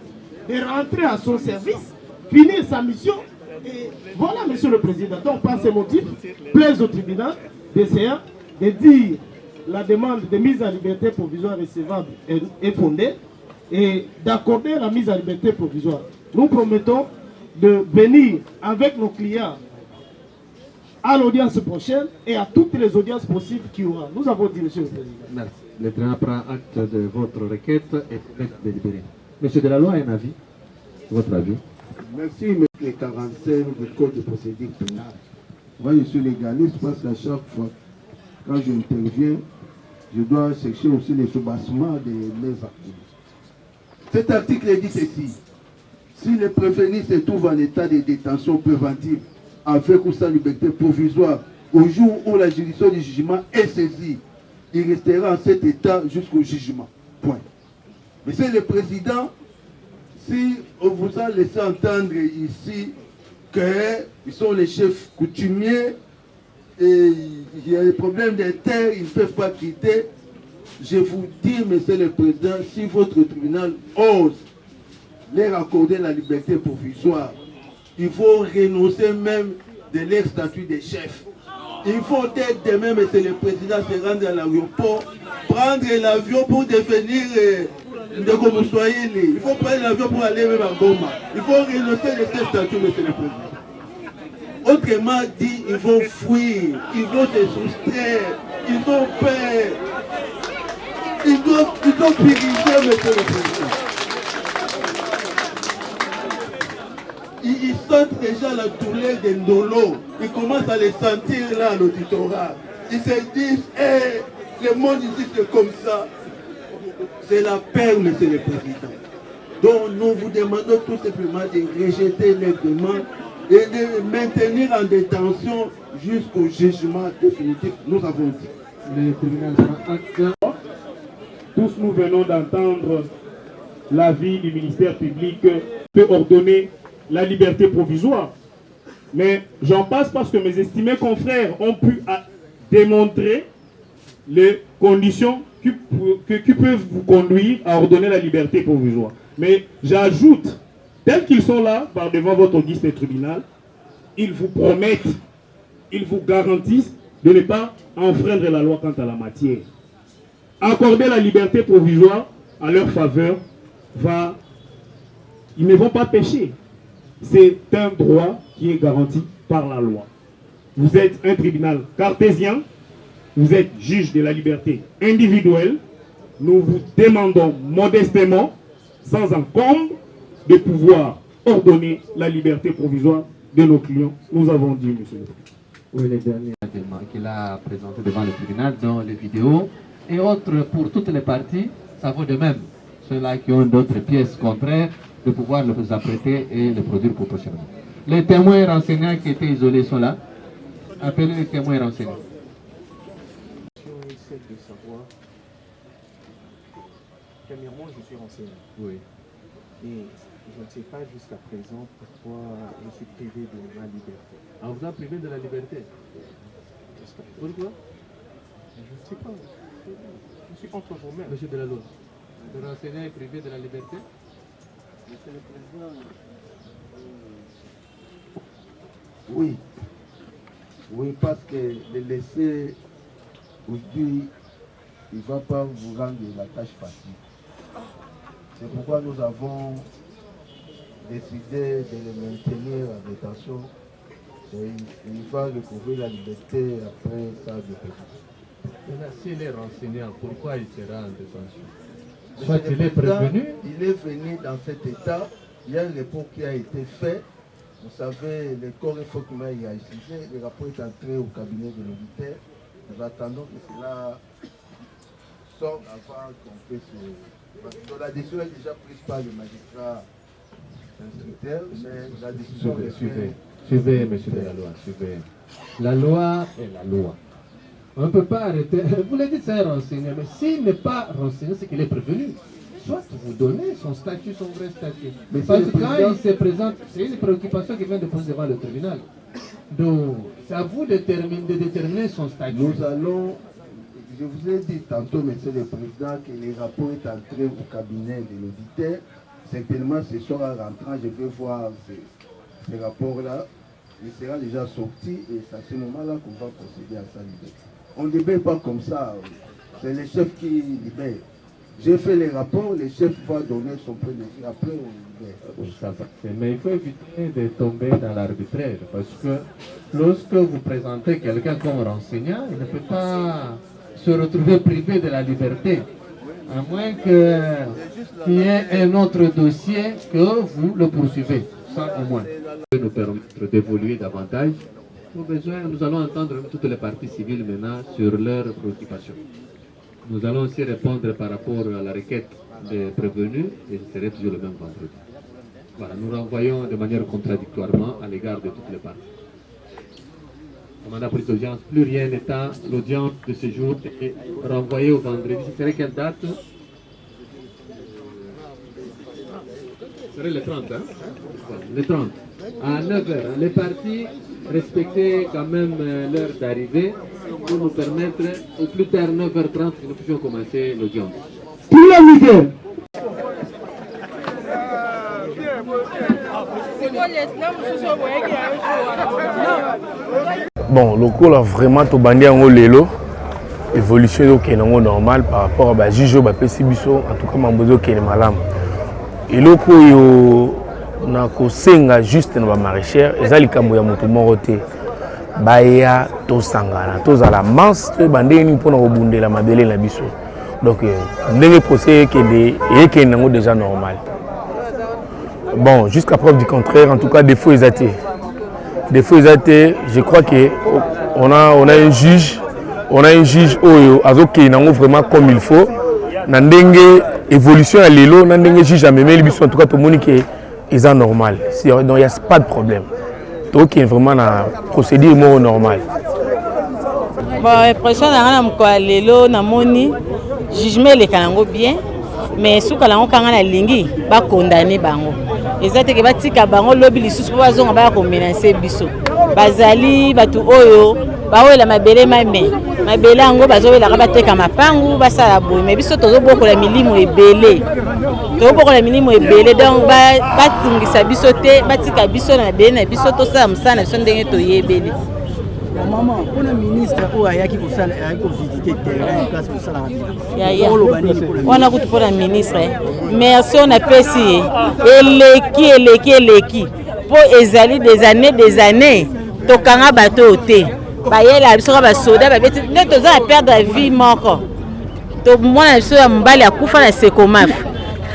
de rentrer à son service, finir sa mission Et voilà, Monsieur le Président, donc par ces motifs, plaise au tribunal d'essayer de dire la demande de mise en liberté provisoire recevable est fondée et d'accorder la mise en liberté provisoire. Nous promettons de venir avec nos clients à l'audience prochaine et à toutes les audiences possibles qu'il y aura. Nous avons dit, Monsieur le Président. Merci. Le tribunal prend acte de votre requête et laisse délibérer. Monsieur de la loi, un avis? Votre avis? Merci, M. 45 du Code de procédure pénale. Moi, je suis légaliste parce qu'à chaque fois, quand j'interviens, je dois chercher aussi les soubassements de mes articles. Cet article dit ceci. Si le prévenu se trouve en état de détention préventive, avec ou sans liberté provisoire, au jour où la juridiction du jugement est saisie, il restera en cet état jusqu'au jugement. Point. Monsieur le Président, si on vous a laissé entendre ici qu'ils sont les chefs coutumiers et il y a des problèmes de terre, ils ne peuvent pas quitter, je vous dis, Monsieur le Président, si votre tribunal ose leur accorder la liberté provisoire, il faut renoncer même de leur statut de chef. Il faut être demain, Monsieur le Président, se rendre à l'aéroport, prendre l'avion pour devenir Ndeko Moussoaïli. Il faut prendre l'avion pour aller même à Goma. Il faut renoncer de ce statut, Monsieur le Président. Autrement dit, ils vont fuir, ils vont se soustraire, ils ont peur. Ils doivent purifier, Monsieur le Président. Ils sentent déjà la douleur de Ndolo. Ils commencent à les sentir là à l'auditorat. Ils se disent, hey, le monde ici c'est comme ça. C'est la paix, Monsieur le Président. Donc nous vous demandons tout simplement de rejeter les demandes et de maintenir en détention jusqu'au jugement définitif. Nous avons dit. Le tribunal prend acte. Tous nous venons d'entendre l'avis du ministère public peut ordonner la liberté provisoire. Mais j'en passe parce que mes estimés confrères ont pu démontrer les conditions qui peuvent vous conduire à ordonner la liberté provisoire. Mais j'ajoute, tels qu'ils sont là, par devant votre auguste tribunal, ils vous promettent, ils vous garantissent de ne pas enfreindre la loi quant à la matière. Accorder la liberté provisoire à leur faveur, ils ne vont pas pécher. C'est un droit qui est garanti par la loi. Vous êtes un tribunal cartésien, vous êtes juge de la liberté individuelle. Nous vous demandons modestement, sans encombre, de pouvoir ordonner la liberté provisoire de nos clients. Nous avons dit, monsieur le président. Oui, les derniers éléments qu'il a présentés devant le tribunal dans les vidéos et autres pour toutes les parties, ça vaut de même. Ceux-là qui ont d'autres pièces contraires, de pouvoir les apprêter et les produire pour prochainement. Les témoins renseignants qui étaient isolés sont là. Appelez les témoins renseignants. C'est de savoir, premièrement, je suis renseigné. Oui. Et je ne sais pas jusqu'à présent pourquoi je suis privé de ma liberté. Ah, vous êtes privé de la liberté? Pourquoi? Je ne sais pas. Je suis entre vous-même. Monsieur de la loi, le renseignant est privé de la liberté? Monsieur le Président, oui. Oui, parce que le laisser aujourd'hui, il ne va pas vous rendre la tâche facile. C'est pourquoi nous avons décidé de le maintenir en détention. Et il va recouvrir la liberté après sa détention. Maintenant, s'il est renseignant, pourquoi il sera en détention? Soit il est prévenu. Il est venu dans cet état. Il y a un repos qui a été fait. Vous savez, le corps il faut qu'il aille réagir. Le rapport est entré au cabinet de l'auditeur. Nous attendons que cela sorte avant qu'on puisse. Parce que la décision est déjà prise par le magistrat instructeur, mais la décision est faite. Suivez, monsieur de la loi, suivez. La loi est la loi. On ne peut pas arrêter. Vous l'avez dit, c'est un renseigné, mais s'il n'est pas renseigné, c'est qu'il est prévenu. Soit vous donnez son statut, son vrai statut. Mais parce que quand il se présente, c'est une préoccupation qui vient de poser devant le tribunal. Donc, c'est à vous de déterminer son statut. Nous allons, je vous ai dit tantôt, monsieur le président, que le rapport est entré au cabinet de l'auditeur. Certainement, ce soir en rentrant, je vais voir ce rapport-là, il sera déjà sorti et c'est à ce moment-là qu'on va procéder à sa liberté. On ne libère pas comme ça, c'est les chefs qui libèrent. J'ai fait les rapports, le chef va donner son point de vue, après on libère. Mais il faut éviter de tomber dans l'arbitraire, parce que lorsque vous présentez quelqu'un comme renseignant, il ne peut pas se retrouver privé de la liberté, à moins qu'il y ait un autre dossier que vous le poursuivez, ça au moins. Nous permettre d'évoluer davantage. Au besoin, nous allons entendre toutes les parties civiles maintenant sur leurs préoccupations. Nous allons aussi répondre par rapport à la requête des prévenus et ce serait toujours le même vendredi. Voilà, nous renvoyons de manière contradictoirement à l'égard de toutes les parties. Le mandat pour l'audience, plus rien n'étant, l'audience de ce jour est renvoyée au vendredi. Ce serait quelle date? Ce serait le 30, hein? Voilà, le 30. À 9h, les parties respectez quand même l'heure d'arrivée pour nous permettre, au plus tard 9h30, que nous puissions commencer l'audience. Bon, le cours là vraiment tout bandé en lelo évolution qui est normal par rapport à juge ba pesibiso en tout cas mambozo qui est malam. Et le cours yo na ko senga juste na ba maraîchère ezali kambo ya moto moroté baya to sangana to za la manse to bandé ni pona ko bundela mabele na biso. Donc ndenge procès qui est qui est déjà normal. Bon, jusqu'à preuve du contraire, en tout cas, défaut exaté. Défaut exaté, je crois qu'on a un juge, Oyo, qui est vraiment comme il faut. Nandenge évolution à l'élo, nandenge juge à même en tout cas, tout le monde qui est normal. Donc, il n'y a pas de problème. Donc, il y a vraiment un procédure normal. Bon, l'impression que l'élo, namoni, jugement les kanango bien, mais sous kalango kangana lingi, ba condamné bango. Ezate ke batika bango lobby lisusu po bazonga ba ko menacer biso bazali batu oyo bawela mabele mabele yango bazowela ka bateka mapangu basala boye mais biso tozobokola milimo ebele donc batingisa biso te batika biso na bele na biso tosala musana biso ndenge toyebeli. Maman, pour le ministre, il y a qui visiter le terrain, place pour ça. On a pour le ministre. Merci, on a passé. Eleki. Pour ezali des années, tokanga bateau te. Bayela biso ba soda ba beti ne toza perdre la vie moko. To mona biso ya mbali akufa na sekomaf.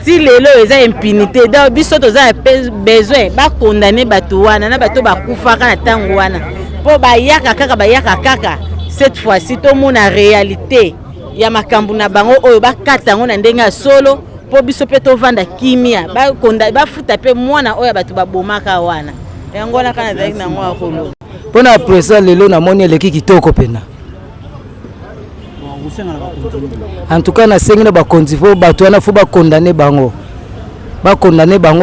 Si lelo eza impunité, donc biso toza besoin ba condamner bato wana na bato bakufa kana tango wana. Po bayaka kaka cette fois-ci to mona réalité ya makambu na bango oyo bakata ngo na ndenga solo po biso pe to vanda kimia ba konda ba futa pe mwana oyo bato babomaka wana yango na kana direct na ngo akolo pona presa lelo na moni eleki kitoko pena en tout cas na sengi na ba konzivo bato wana fo ba condamner bango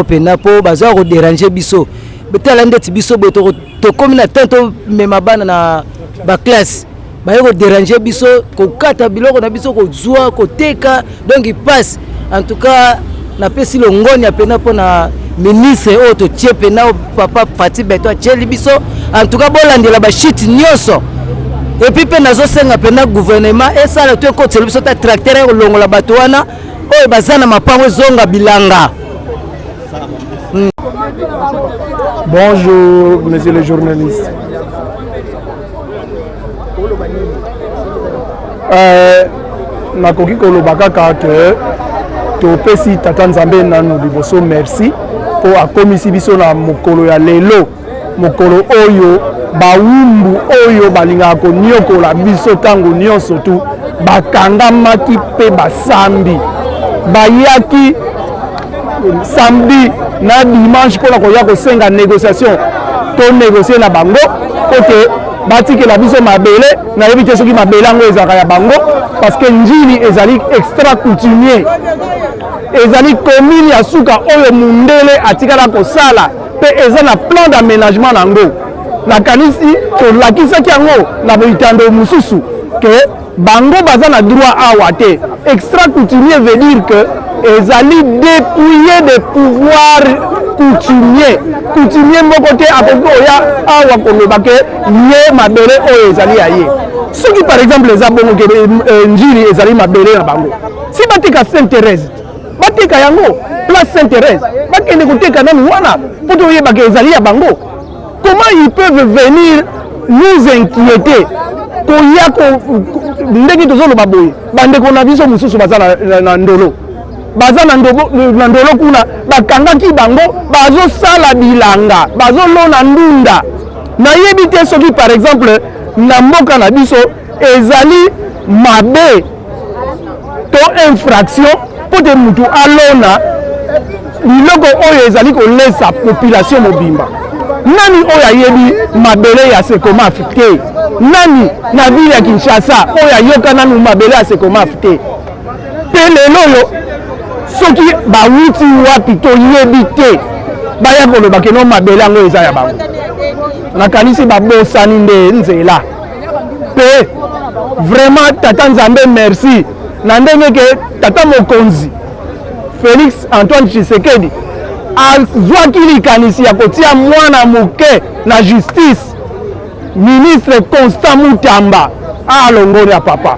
pena po baza ko déranger biso betala ndeti biso boto to comme na tento mema bana na ba classe ba ko déranger biso ko kata biloko na biso ko zua ko teka donc il passe en tout cas na pesi longoni apena pona ministre o to tiepe na papa Fati Beto cheli biso en tout cas bolandela ba shit nyoso et puis pe nazo senga pena gouvernement et ça le to ko tselo biso ta tracteur longola bato wana o bazana mapango zonga bilanga. Bonjour, monsieur le journaliste. Nakoki kolobaka que topesi tata Nzambe nanu liboso merci pour akomisi biso na mokolo ya lelo mokolo oyo bawumbu oyo balingaka koniokola biso tango nyonso tu bakangamaki pe basambi bayaki samedi na dimanche pour la koya kosenga négociation to négocier na bango OK batikela biso mabele na yebite soki mabele ngo ezaka ya bango parce que njili ezali extra coutumier ezali commune ya suka oyo mundele atikala kosala pe eza na plan d'aménagement nango na kanisi to lakisaki yango na boitando mususu que bango baza na droit awa te extra coutumier veut dire que ezali dépouillé de pouvoir coutumier mon côté akoki oya awa koloba ke ye mabele oyo ezali ya ye soki par exemple eza bongo ke njiri ezali mabele na bango si batika Sainte-Thérèse batika yango place Sainte-Thérèse bakende koteka nanu wana po toyebaka ezali ya bango. Comment ils peuvent venir nous inquiéter koya ndenge tozoloba boye bandeko na biso mosusu baza na ndolo baza na ndolo kuna bakangaki bango bazosala bilanga bazolona ndunda nayebi te soki par exemple na mboka na biso ezali mabe to infraction po te mutu alona biloko oyo ezali kolesa population mobimba. Nani oyo ayebi mabele ya Secomaf te? Nani na ville ya Kinshasa oyo ayoka nanu mabele ya Secomaf te? Pe lelo yo soki bawuti wapi toyebi te baya koloba ke no mabele yango eza ya bango nakanisi babosani nde nzela pe vraiment tata Nzambe merci na ndenge ke tata mokonzi Félix Antoine Tshisekedi azwaki likanisi ya kotia mwana moke na justice ministre Constant Mutamba alongoni ya papa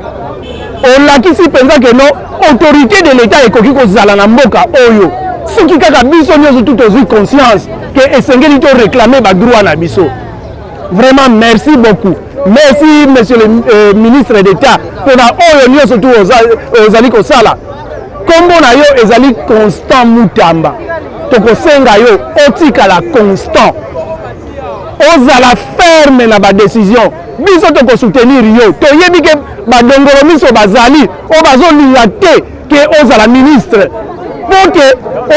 olakisi penza ke no autorité de l'état ekoki kozala na mboka oyo soki kaka biso nyonso tout ozwi conscience ke esengeli to réclamer ba droit na biso. Vraiment merci beaucoup. Merci monsieur le ministre d'État pour na oyo nyonso tout ozali kosala. Kombo na yo ezali Constant Mutamba. Tokosenga yo otikala constant. Ozala ferme na ba décision. Biso toko soutenir yo. Toyebi ke ba dongolo miso bazali o bazolinga te ke ozala ministre. Poke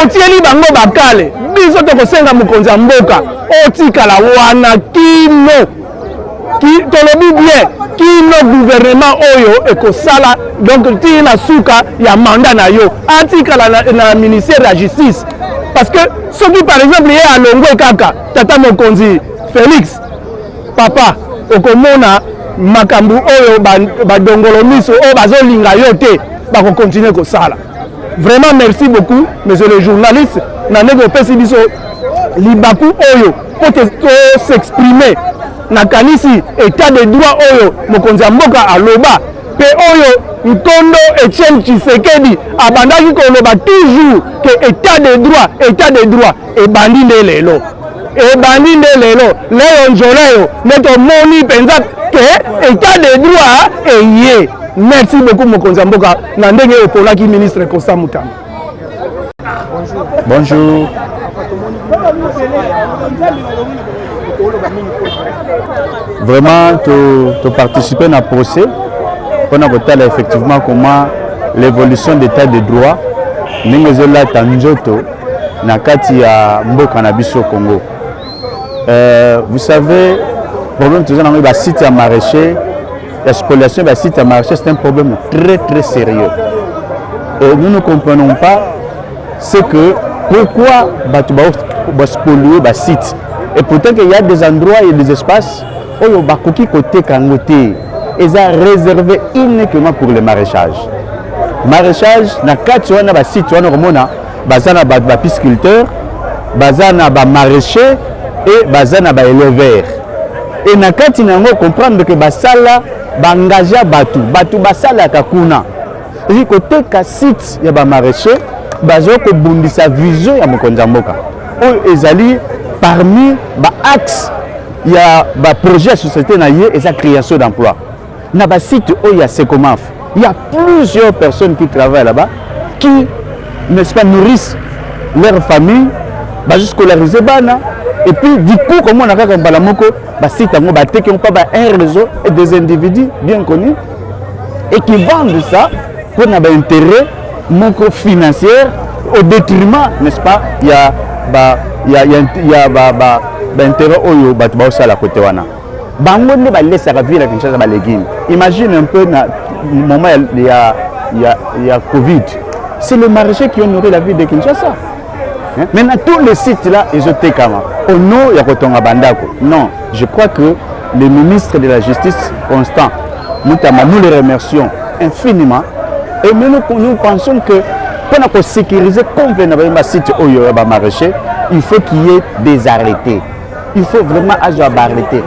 otieli bango bakale. Biso tokosenga mokonzi ya mboka otikala wana kino tolobi bien kino gouvernement oyo ekosala donc tina suka ya mandat na yo atikala na ministère ya justice parce que soki par exemple ye alongwe kaka tata mokonzi Félix papa okomona makambu oyo badongolo miso oyo bazolinga yo te bakokontinue kosala. Vraiment merci beaucoup monsieur le journaliste na ndenge opesi biso libaku oyo po s'exprimer na kanisi état de droit oyo mokonzi ya mboka aloba pe oyo Nkondo Etienne Tshisekedi abandaki koloba toujours que état de droit ebandi nde lelo leo njoleo neto moni penza ke état de droit eye. Merci beaucoup mokonzi ya mboka na ndenge opolaki ministre Constant Mutamba. Bonjour. Vraiment, tu participes à un procès. On a voté effectivement comment l'évolution d'état de droit n'est là tanjoto na kati ya mboka na biso Congo. Vous savez, problème toujours dans le site à maraîcher, la spoliation des sites à maraîcher, c'est un problème très très sérieux. Et nous ne comprenons pas c'est que pourquoi va spolier les sites. Et pourtant qu'il y a des endroits et des espaces où il y a des côté kangoté. Ils sont réservés uniquement pour le maraîchage. Maraîchage, na kati wana ba site wana komona bazana ba pisciculteur, bazana ba maraîcher et bazana ba éleveur. Et na kati nango comprendre que basala ba engager batu basala kakuna. C'est côté ka site ya ba maraîcher bazo ko bundisa vision ya mokonza mboka. O ezali parmi ba axe ya ba projet société na yé et sa création d'emploi. Na ba site où il y a Secomaf, il y a plusieurs personnes qui travaillent là-bas qui, n'est-ce pas, nourrissent leur famille, bah scolariser bana et puis du coup comme on a fait comme balamoko, bah site ngo ba qui ont pas un réseau et des individus bien connus et qui vendent ça pour un intérêt moko financier au détriment, n'est-ce pas, il y a intérêt oyo ba ça la côté wana. Bango ne va laisser la vie à Kinshasa ba légumes. Imagine un peu na moment il y a Covid. C'est le marché qui a honoré la vie de Kinshasa. Hein? Maintenant tous les sites là ils ont été kama. Au nom il y a Kotonga Bandako. Non, je crois que le ministre de la Justice Constant Mutamba, nous le remercions infiniment et nous pensons que pour sécuriser convenablement le site où il y a maraîcher, il faut qu'il y ait des arrêtés. Il faut vraiment agir à arrêter.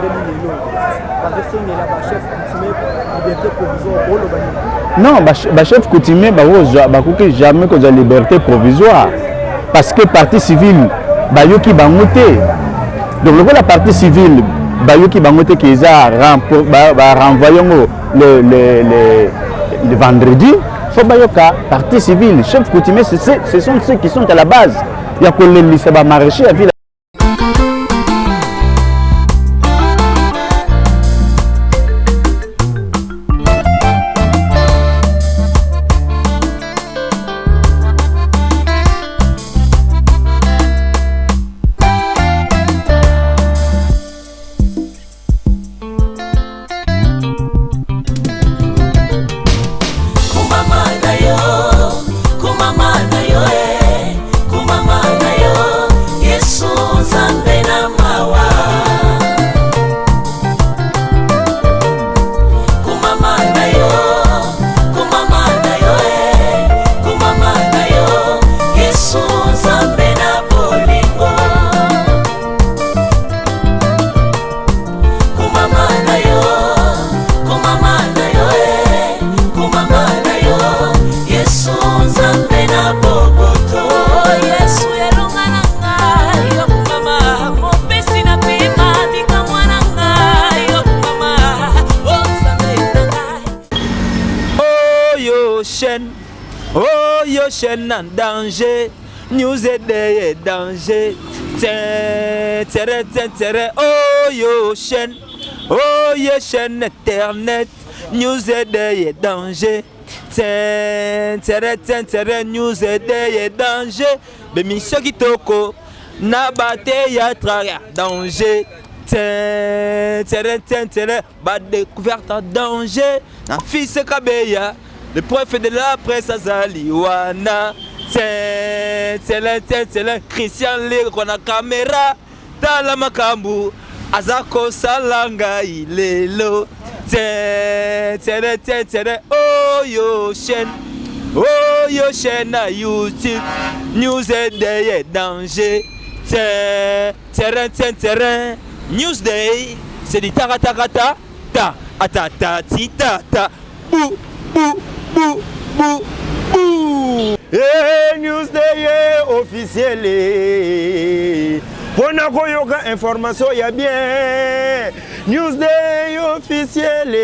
Non, le chef coutumier ne jamais que la liberté provisoire. Parce que la partie civile, qui va monter. Donc, la partie civile, qui va monter, qui va renvoyer le vendredi, il faut que la partie civile, le chef coutumier, ce sont ceux qui sont à la base. Il y a que les lycées maraîchers à ville. Oh yo chaîne en danger, news est danger. Oh yo chaîne internet, news est danger. News est danger. Bemisho kitoko na bate ya traga danger. Bas découverte en danger. Na fils kabeya. Le préfet de la presse Azali Wana. Christian Lé qu'on a caméra. Tala makambu. Azako salanga ilelo. Oh yo chaîne à YouTube. News est danger. News Day. C'est du taratakata. Ta atata tita ta. Bou bou. Bou, bou, bou. Et News Day officiel. Pour nous koyoka information ya bien. News Day officiel.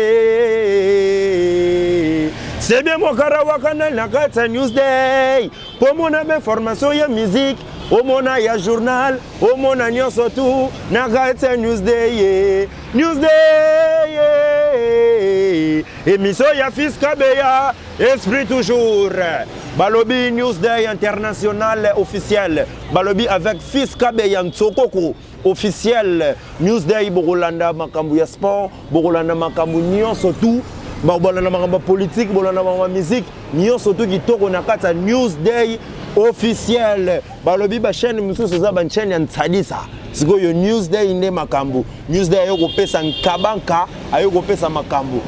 C'est bien mon karawakana nakata News Day. Pour mon information ya musique. Au mona ya journal, au mona nyonso tout, nakata News Day. News Day. Émission ya Fils Kabeya, esprit toujours. Balobi News Day international officiel. Balobi avec Fils Kabeya Ntsokoko officiel. News Day Borolanda makambu ya sport, Borolanda makambu nyonso tout. Borolanda makambu politique, Borolanda makambu musique, nyonso tout kitoko nakata News Day officiel. Balobi ba chaîne mususu za ba chaîne ya Ntsalisa. Siko yo News Day inde makambu. News Day ayoko pesa nkabanka, ayoko pesa makambu.